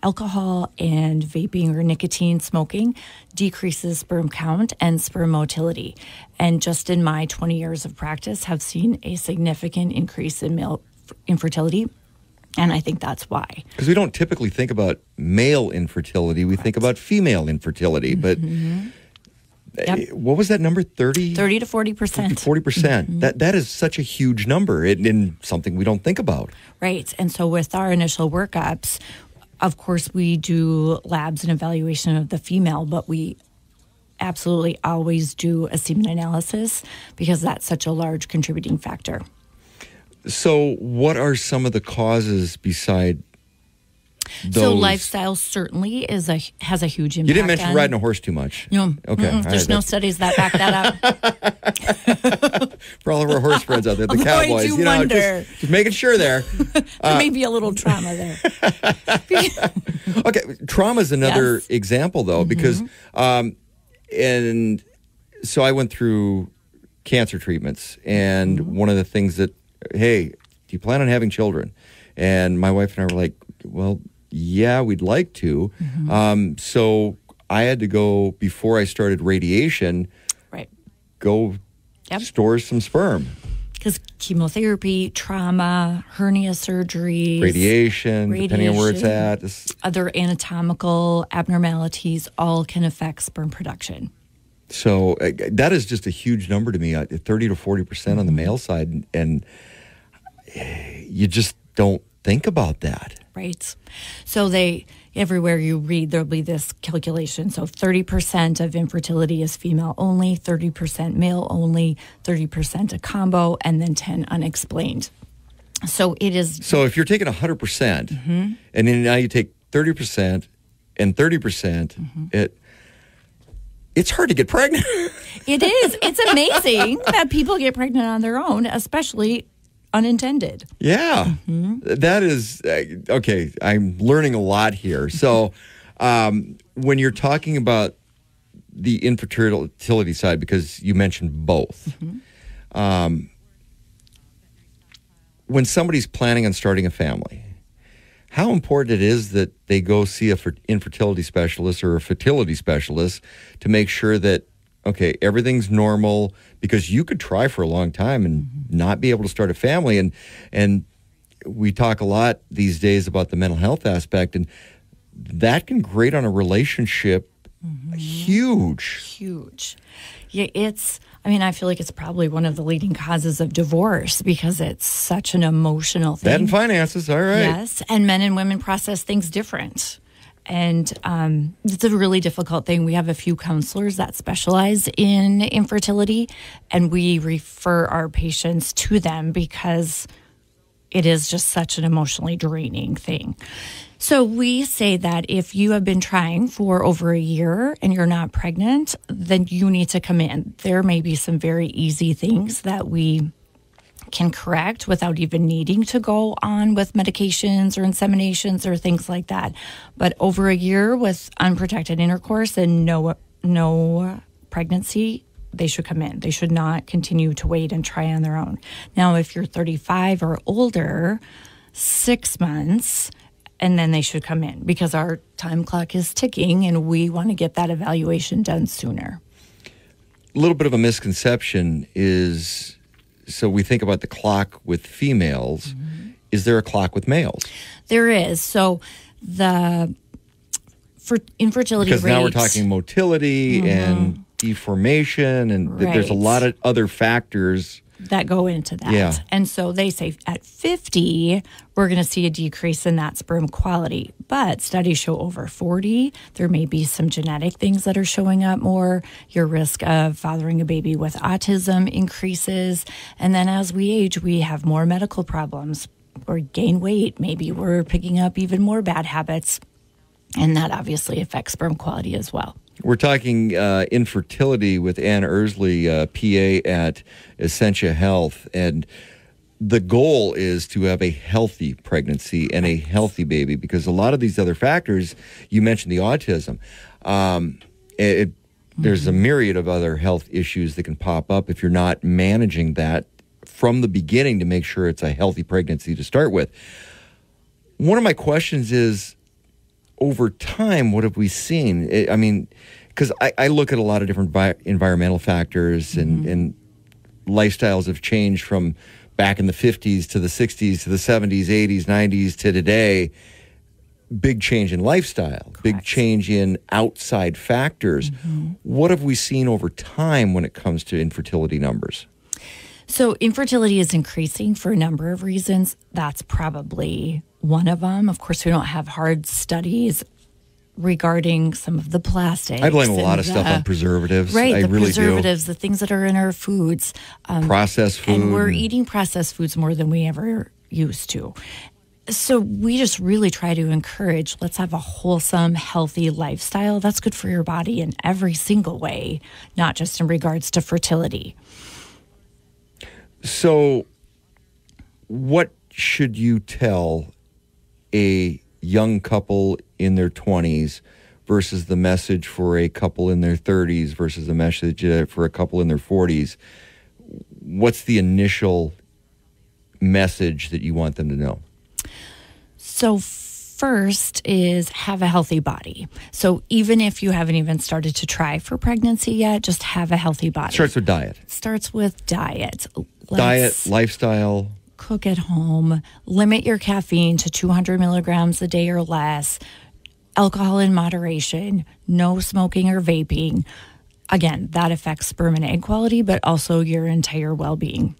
alcohol and vaping or nicotine smoking decreases sperm count and sperm motility. And just in my 20 years of practice, have seen a significant increase in male infertility. And I think that's why. Because we don't typically think about male infertility. We think about female infertility. But what was that number? 30 to 40%. 40%. That is such a huge number and something we don't think about. Right. And so with our initial workups, of course, we do labs and evaluation of the female, but we absolutely always do a semen analysis because that's such a large contributing factor. So what are some of the causes beside those? So lifestyle certainly has a huge impact. You didn't mention on, riding a horse too much. No. Okay. There's no studies that back that up. For all of our horse friends out there, the I'm cowboys. going to wonder. Just making sure there. There may be a little trauma there. Okay. Trauma is another Yes. example, though, because, and so I went through cancer treatments, and one of the things that, hey, do you plan on having children? And my wife and I were like, well, yeah, we'd like to. So I had to go, before I started radiation, Right. go store some sperm. Because chemotherapy, trauma, hernia surgery, Radiation, depending on where it's at. other anatomical abnormalities all can affect sperm production. So that is just a huge number to me, 30 to 40% on the male side. And you just don't think about that. Right. So everywhere you read, there'll be this calculation. So 30% of infertility is female only, 30% male only, 30% a combo, and then 10 unexplained. So it is. So if you're taking 100%, and then now you take 30% and 30%, it's hard to get pregnant. It is. It's amazing that people get pregnant on their own, especially unintended. Yeah. That is, okay, I'm learning a lot here. So when you're talking about the infertility side, because you mentioned both, when somebody's planning on starting a family, how important it is that they go see a infertility specialist or a fertility specialist to make sure that, okay, everything's normal, because you could try for a long time and not be able to start a family. And we talk a lot these days about the mental health aspect, and that can grate on a relationship huge. Yeah, I feel like it's probably one of the leading causes of divorce because it's such an emotional thing. That and finances, all right. Yes, and men and women process things different. And it's a really difficult thing. We have a few counselors that specialize in infertility, and we refer our patients to them because it is just such an emotionally draining thing. So we say that if you have been trying for over a year and you're not pregnant, then you need to come in. There may be some very easy things that we can correct without even needing to go on with medications or inseminations or things like that. But over a year with unprotected intercourse and no pregnancy, they should come in. They should not continue to wait and try on their own. Now, if you're 35 or older, 6 months, and then they should come in because our time clock is ticking and we want to get that evaluation done sooner. A little bit of a misconception is, so we think about the clock with females. Is there a clock with males? There is. So for infertility because rates, now we're talking motility and deformation, and there's a lot of other factors that go into that. Yeah. And so they say at 50, we're going to see a decrease in that sperm quality. But studies show over 40, there may be some genetic things that are showing up more. Your risk of fathering a baby with autism increases. And then as we age, we have more medical problems or gain weight. Maybe we're picking up even more bad habits. And that obviously affects sperm quality as well. We're talking infertility with Ann Ersley, PA at Essentia Health. And the goal is to have a healthy pregnancy and a healthy baby, because a lot of these other factors, you mentioned the autism, there's a myriad of other health issues that can pop up if you're not managing that from the beginning to make sure it's a healthy pregnancy to start with. One of my questions is, over time, what have we seen? I mean, because I look at a lot of different environmental factors and lifestyles have changed from back in the 50s to the 60s to the 70s, 80s, 90s to today. Big change in lifestyle, Correct. Big change in outside factors. What have we seen over time when it comes to infertility numbers? So infertility is increasing for a number of reasons. That's probably one of them. Of course, we don't have hard studies regarding some of the plastics. I blame a lot of stuff on preservatives. Right, I the really preservatives, the things that are in our foods. Processed food. And we're eating processed foods more than we ever used to. So we just really try to encourage, let's have a wholesome, healthy lifestyle. That's good for your body in every single way, not just in regards to fertility. So what should you tell a young couple in their 20s versus the message for a couple in their 30s versus the message for a couple in their 40s? What's the initial message that you want them to know? So first is have a healthy body. So even if you haven't even started to try for pregnancy yet, just have a healthy body. Starts with diet. Starts with diet. Diet, lifestyle. Cook at home. Limit your caffeine to 200 milligrams a day or less. Alcohol in moderation. No smoking or vaping. Again, that affects sperm and egg quality, but also your entire well-being.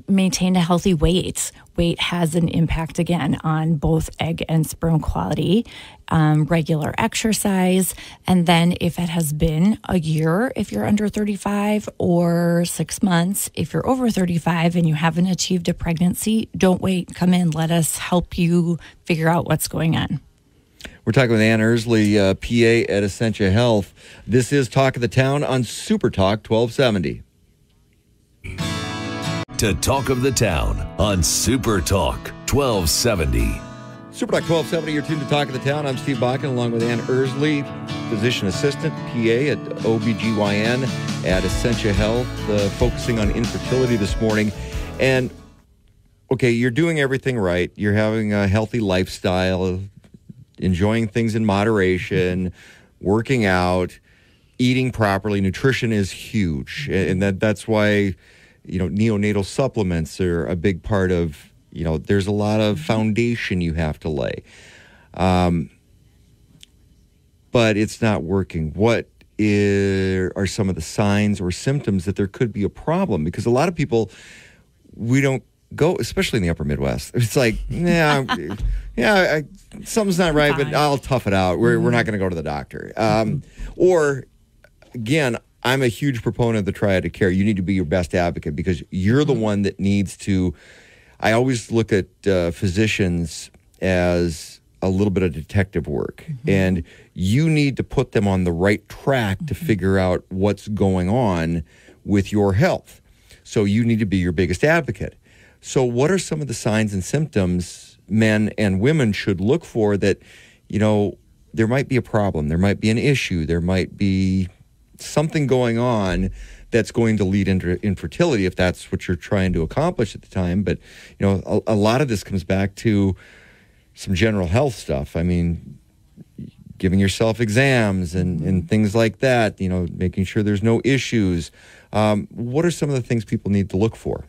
Maintain a healthy weight. Weight has an impact, again, on both egg and sperm quality. Regular exercise. And then if it has been a year, if you're under 35, or 6 months, if you're over 35 and you haven't achieved a pregnancy, don't wait. Come in. Let us help you figure out what's going on. We're talking with Ann Ersley, PA at Essentia Health. This is Talk of the Town on Super Talk 1270. To Talk of the Town on Super Talk 1270. Super Talk 1270, you're tuned to Talk of the Town. I'm Steve Bakken, along with Ann Ersley, physician assistant, PA at OBGYN at Essentia Health, focusing on infertility this morning. And, okay, you're doing everything right. You're having a healthy lifestyle, enjoying things in moderation, working out, eating properly. Nutrition is huge. And that's why, neonatal supplements are a big part of, there's a lot of foundation you have to lay. But it's not working. What are some of the signs or symptoms that there could be a problem? Because a lot of people, we don't go, especially in the upper Midwest. It's like, something's not right, but I'll tough it out. We're not going to go to the doctor. Or, again, I'm a huge proponent of the triad of care. You need to be your best advocate because you're the one that needs to. I always look at physicians as a little bit of detective work, and you need to put them on the right track to figure out what's going on with your health. So you need to be your biggest advocate. So what are some of the signs and symptoms men and women should look for that, there might be a problem, there might be an issue, there might be something going on that's going to lead into infertility if that's what you're trying to accomplish at the time. But, a lot of this comes back to some general health stuff. I mean, giving yourself exams and things like that, making sure there's no issues. What are some of the things people need to look for?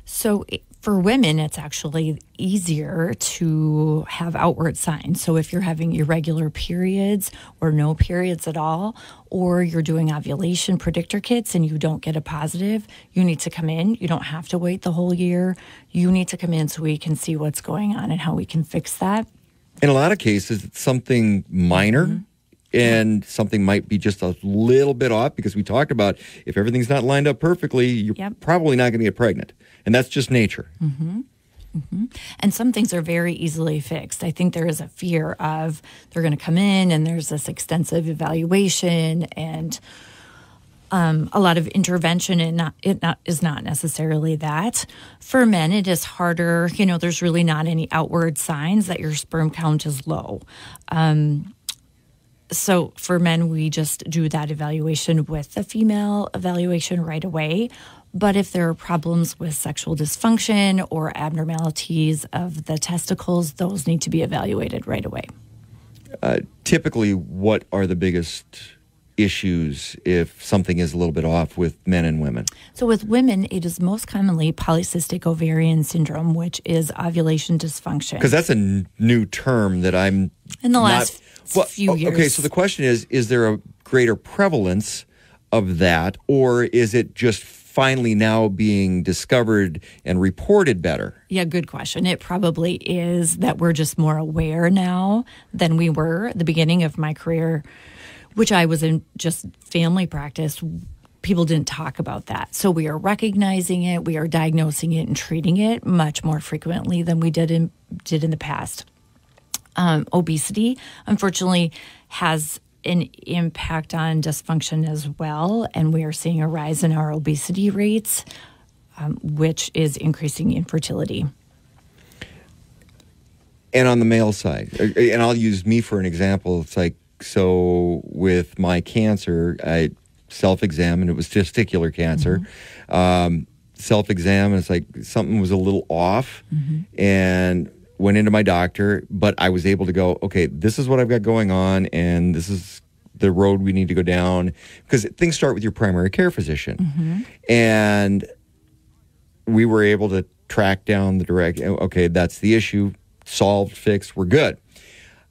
So for women, it's actually easier to have outward signs. So if you're having irregular periods or no periods at all, or you're doing ovulation predictor kits and you don't get a positive, you need to come in. You don't have to wait the whole year. You need to come in so we can see what's going on and how we can fix that. In a lot of cases, it's something minor. And something might be just a little bit off because we talked about if everything's not lined up perfectly, you're probably not going to get pregnant. And that's just nature. And some things are very easily fixed. I think there is a fear of they're going to come in and there's this extensive evaluation and a lot of intervention, and it is not necessarily that. For men, it is harder. There's really not any outward signs that your sperm count is low. So for men, we just do that evaluation with the female evaluation right away. But if there are problems with sexual dysfunction or abnormalities of the testicles, those need to be evaluated right away. Typically, what are the biggest issues if something is a little bit off with men and women? So with women, it is most commonly polycystic ovarian syndrome, which is ovulation dysfunction. Because that's a new term that I'm in the last few years. Okay, so the question is there a greater prevalence of that, or is it just finally now being discovered and reported better? Yeah, good question. It probably is that we're just more aware now than we were at the beginning of my career, which I was in just family practice. People didn't talk about that. So we are recognizing it, we are diagnosing it and treating it much more frequently than we did in the past. Obesity, unfortunately, has an impact on dysfunction as well, and we are seeing a rise in our obesity rates, which is increasing infertility. And on the male side, and I'll use me for an example, it's like, so with my cancer, I self-examined, it was testicular cancer. Self-examined, it's like something was a little off, and went into my doctor, but I was able to go, okay, this is what I've got going on, and this is the road we need to go down, because things start with your primary care physician. And we were able to track down the okay, that's the issue, solved, fixed, we're good.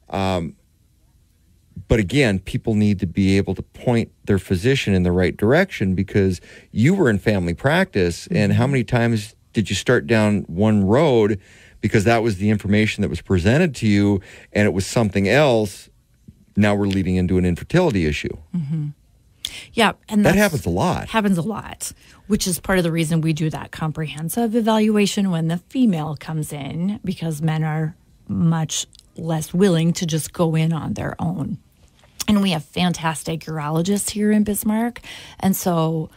But again, people need to be able to point their physician in the right direction, because you were in family practice, and how many times did you start down one road because that was the information that was presented to you, and it was something else? Now we're leading into an infertility issue. Yeah, and that happens a lot. Happens a lot, which is part of the reason we do that comprehensive evaluation when the female comes in, because men are much less willing to just go in on their own. And we have fantastic urologists here in Bismarck, and so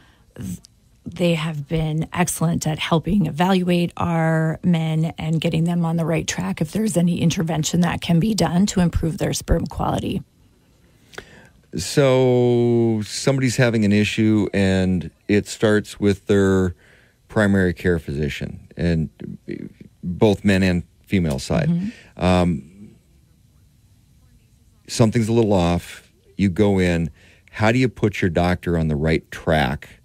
they have been excellent at helping evaluate our men and getting them on the right track if there's any intervention that can be done to improve their sperm quality. So somebody's having an issue, and it starts with their primary care physician, and both men and female side. Something's a little off. You go in. How do you put your doctor on the right track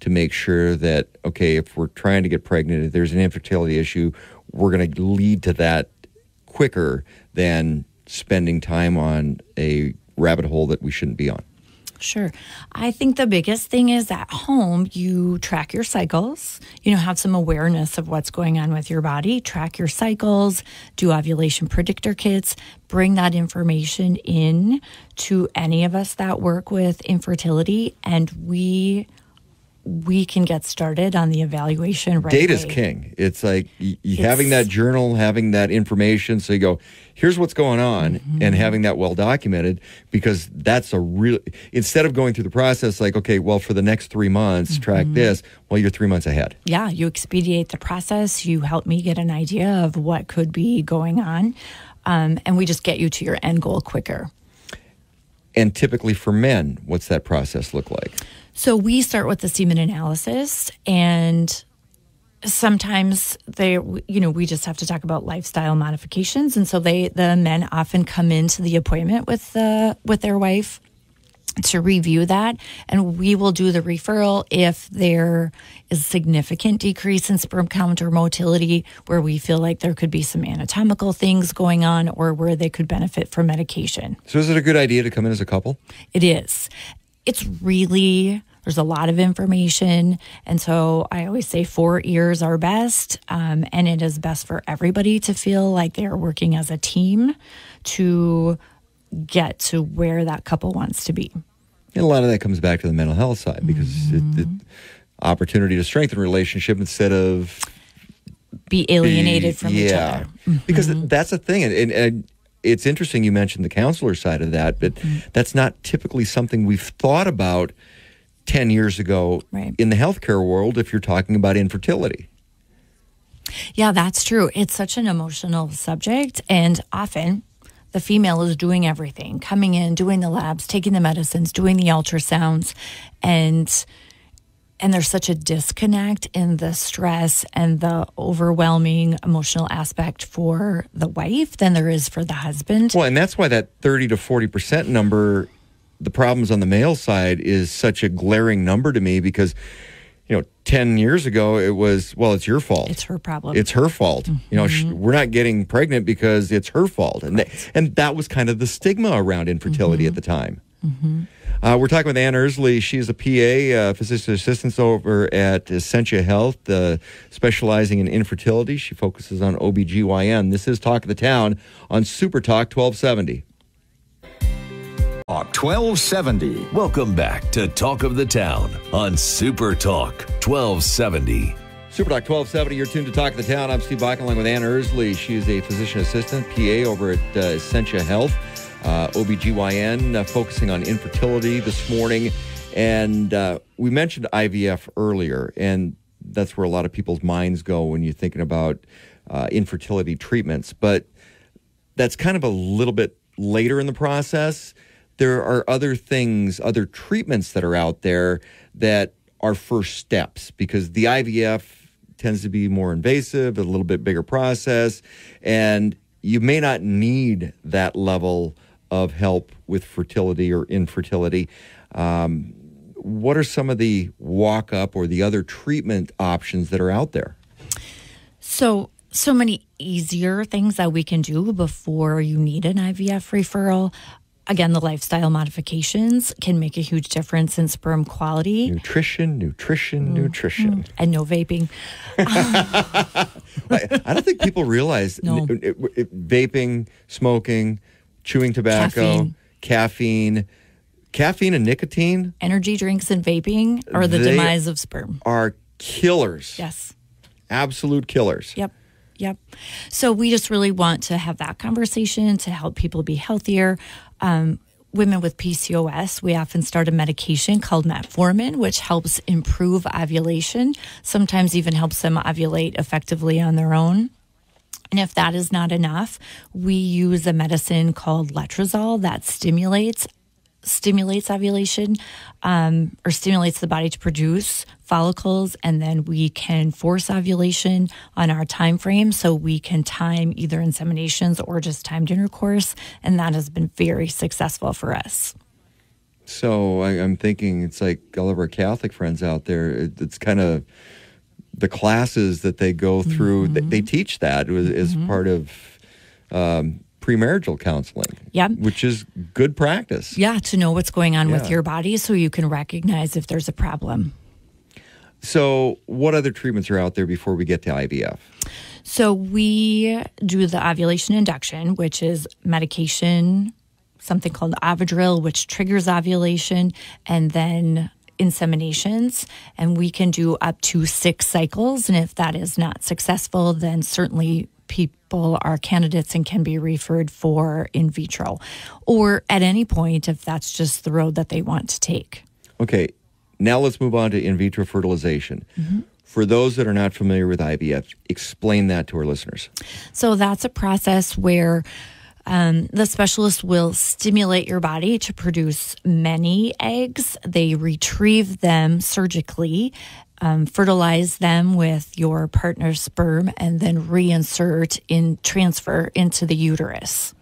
to make sure that, okay, if we're trying to get pregnant, if there's an infertility issue, we're going to lead to that quicker than spending time on a rabbit hole that we shouldn't be on? Sure. I think the biggest thing is at home, you track your cycles, have some awareness of what's going on with your body, track your cycles, do ovulation predictor kits, bring that information in to any of us that work with infertility, and we can get started on the evaluation right away. Data's king. It's like having that journal, having that information, so you go, here's what's going on, and having that well documented, because that's a real, instead of going through the process like, okay, well, for the next 3 months, track this, well, you're 3 months ahead. Yeah, you expedite the process. You help me get an idea of what could be going on, and we just get you to your end goal quicker. And typically for men, what's that process look like? So we start with the semen analysis, and sometimes we just have to talk about lifestyle modifications. And so the men often come into the appointment with their wife to review that, and we will do the referral if there is a significant decrease in sperm count or motility, where we feel like there could be some anatomical things going on, or where they could benefit from medication. So is it a good idea to come in as a couple? It is. It's really, there's a lot of information. And so I always say 4 ears are best. And it is best for everybody to feel like they're working as a team to get to where that couple wants to be. And a lot of that comes back to the mental health side, because the opportunity to strengthen a relationship instead of be alienated from each other. Because that's the thing. And it's interesting you mentioned the counselor side of that, but that's not typically something we've thought about 10 years ago in the healthcare world if you're talking about infertility. Yeah, that's true. It's such an emotional subject, and often the female is doing everything, coming in, doing the labs, taking the medicines, doing the ultrasounds, and there's such a disconnect in the stress and the overwhelming emotional aspect for the wife than there is for the husband. Well, and that's why that 30 to 40% number, the problems on the male side, is such a glaring number to me because, 10 years ago it was, well, it's your fault. It's her problem. It's her fault. We're not getting pregnant because it's her fault. And, and that was kind of the stigma around infertility at the time. We're talking with Ann Ersley. She's a PA, physician assistant over at Essentia Health, specializing in infertility. She focuses on OBGYN. This is Talk of the Town on Super Talk 1270. Talk 1270. Welcome back to Talk of the Town on Super Talk 1270. Super Talk 1270, you're tuned to Talk of the Town. I'm Steve Bach, along with Ann Ersley. She's a physician assistant, PA, over at Essentia Health. OBGYN, focusing on infertility this morning. And we mentioned IVF earlier, and that's where a lot of people's minds go when you're thinking about infertility treatments. But that's kind of a little bit later in the process. There are other things, other treatments that are out there that are first steps, because the IVF tends to be more invasive, a little bit bigger process, and you may not need that level of help with fertility or infertility. What are some of the walk-up or the other treatment options that are out there? So many easier things that we can do before you need an IVF referral. Again, the lifestyle modifications can make a huge difference in sperm quality. Nutrition. And no vaping. I don't think people realize vaping, smoking, chewing tobacco, caffeine and nicotine. Energy drinks and vaping are the demise of sperm. Are killers. Yes. Absolute killers. Yep. So we just really want to have that conversation to help people be healthier. Women with PCOS, we often start a medication called metformin, which helps improve ovulation, sometimes even helps them ovulate effectively on their own. And if that is not enough, we use a medicine called letrozole that stimulates ovulation, or stimulates the body to produce follicles, and then we can force ovulation on our time frame, so we can time either inseminations or just timed intercourse, and that has been very successful for us. So I'm thinking it's like all of our Catholic friends out there, it's kind of the classes that they go through, they teach that as part of premarital counseling, which is good practice. Yeah, to know what's going on with your body so you can recognize if there's a problem. So what other treatments are out there before we get to IVF? So we do the ovulation induction, which is medication, something called Ovidril, which triggers ovulation, and then inseminations. And we can do up to 6 cycles. And if that is not successful, then certainly people are candidates and can be referred for in vitro, or at any point if that's just the road that they want to take. Okay, now let's move on to in vitro fertilization. For those that are not familiar with IVF, explain that to our listeners. So that's a process where the specialist will stimulate your body to produce many eggs. They retrieve them surgically, fertilize them with your partner's sperm, and then transfer into the uterus.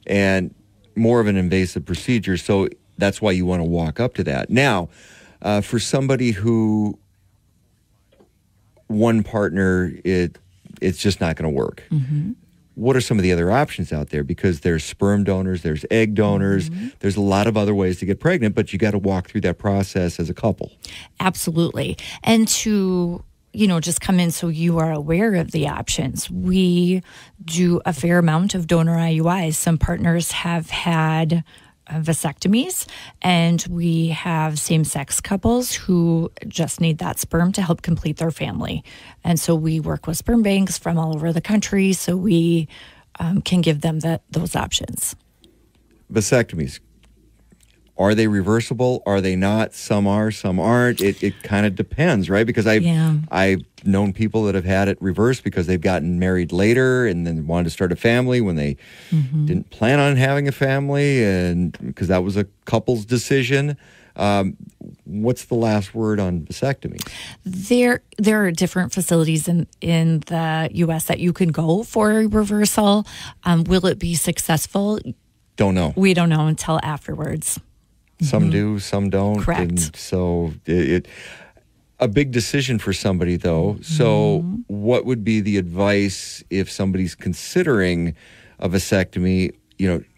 And more of an invasive procedure, so that's why you want to walk up to that. Now, for somebody who one partner, it's just not going to work. What are some of the other options out there? Because there's sperm donors, there's egg donors, there's a lot of other ways to get pregnant, but you got to walk through that process as a couple. Absolutely. And to, just come in so you are aware of the options. We do a fair amount of donor IUIs. Some partners have had vasectomies, and we have same-sex couples who just need that sperm to help complete their family. And so we work with sperm banks from all over the country, so we can give them those options. Vasectomies. Are they reversible? Are they not? Some are, some aren't. It kind of depends, right? Because I've known people that have had it reversed because they've gotten married later and then wanted to start a family when they didn't plan on having a family, and because that was a couple's decision. What's the last word on vasectomy? There are different facilities in the U.S. that you can go for a reversal. Will it be successful? Don't know. We don't know until afterwards. Some do, some don't. Correct. And so a big decision for somebody, though. So what would be the advice if somebody's considering a vasectomy?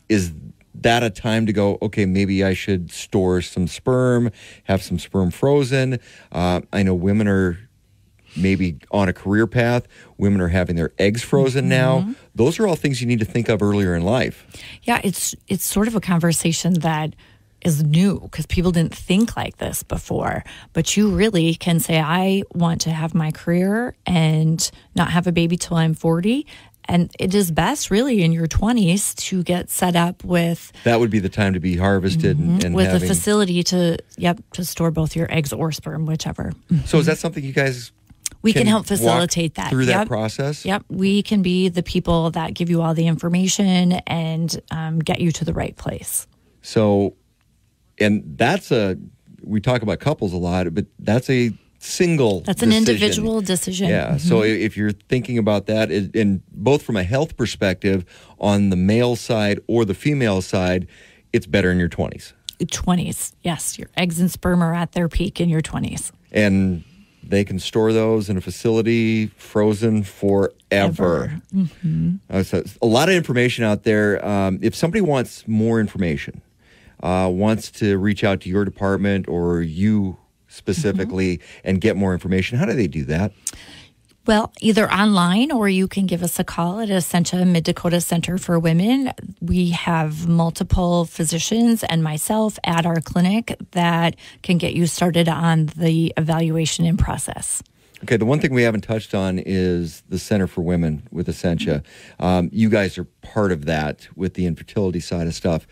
Is that a time to go, okay, maybe I should store some sperm, have some sperm frozen? I know women are maybe on a career path. Women are having their eggs frozen now. Those are all things you need to think of earlier in life. Yeah, it's sort of a conversation that is new because people didn't think like this before. But you really can say, I want to have my career and not have a baby till I'm 40. And it is best really in your 20s to get set up with... That would be the time to be harvested and with a facility to store both your eggs or sperm, whichever. So is that something you guys... We can help facilitate that. Through that process? Yep. We can be the people that give you all the information and get you to the right place. So, and we talk about couples a lot, but that's a single That's an individual decision. Yeah. So if you're thinking about that, and both from a health perspective, on the male side or the female side, it's better in your 20s. 20s, yes. Your eggs and sperm are at their peak in your 20s. And they can store those in a facility frozen forever. So a lot of information out there. If somebody wants more information, wants to reach out to your department or you specifically and get more information, how do they do that? Well, either online or you can give us a call at Essentia Mid-Dakota Center for Women. We have multiple physicians and myself at our clinic that can get you started on the evaluation and process. Okay, the one thing we haven't touched on is the Center for Women with Essentia. You guys are part of that with the infertility side of stuff.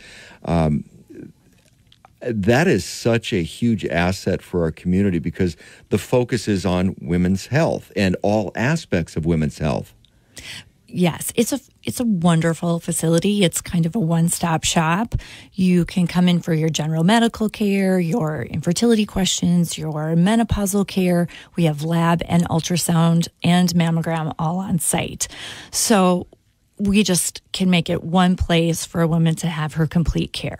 That is such a huge asset for our community because the focus is on women's health and all aspects of women's health. Yes, it's a wonderful facility. It's kind of a one-stop shop. You can come in for your general medical care, your infertility questions, your menopausal care. We have lab and ultrasound and mammogram all on site. So we just can make it one place for a woman to have her complete care.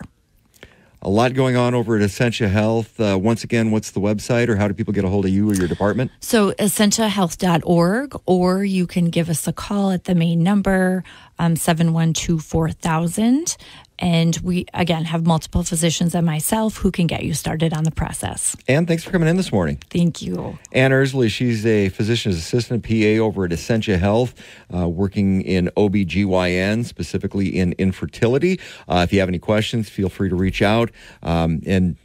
A lot going on over at Essentia Health. Once again, what's the website or how do people get a hold of you or your department? So essentiahealth.org, or you can give us a call at the main number, 712-4000. And we, again, have multiple physicians and myself who can get you started on the process. Ann, thanks for coming in this morning. Thank you. Ann Ersley, she's a physician's assistant, PA, over at Essentia Health, working in OBGYN, specifically in infertility. If you have any questions, feel free to reach out. And,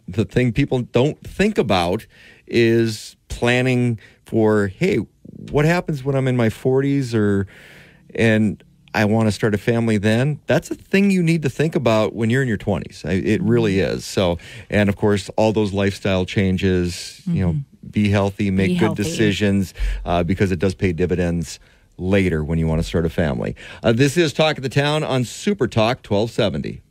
the thing people don't think about is planning for, hey, what happens when I'm in my 40s and I want to start a family then? That's a thing you need to think about when you're in your 20s. It really is. So, and of course, all those lifestyle changes, be healthy, make good decisions, because it does pay dividends later when you want to start a family. This is Talk of the Town on Super Talk 1270.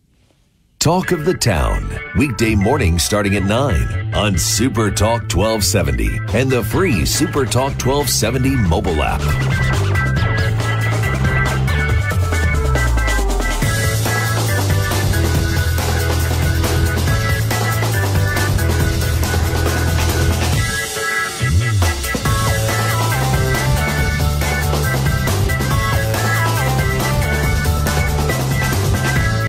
Talk of the Town, weekday mornings starting at 9 on Super Talk 1270 and the free Super Talk 1270 mobile app.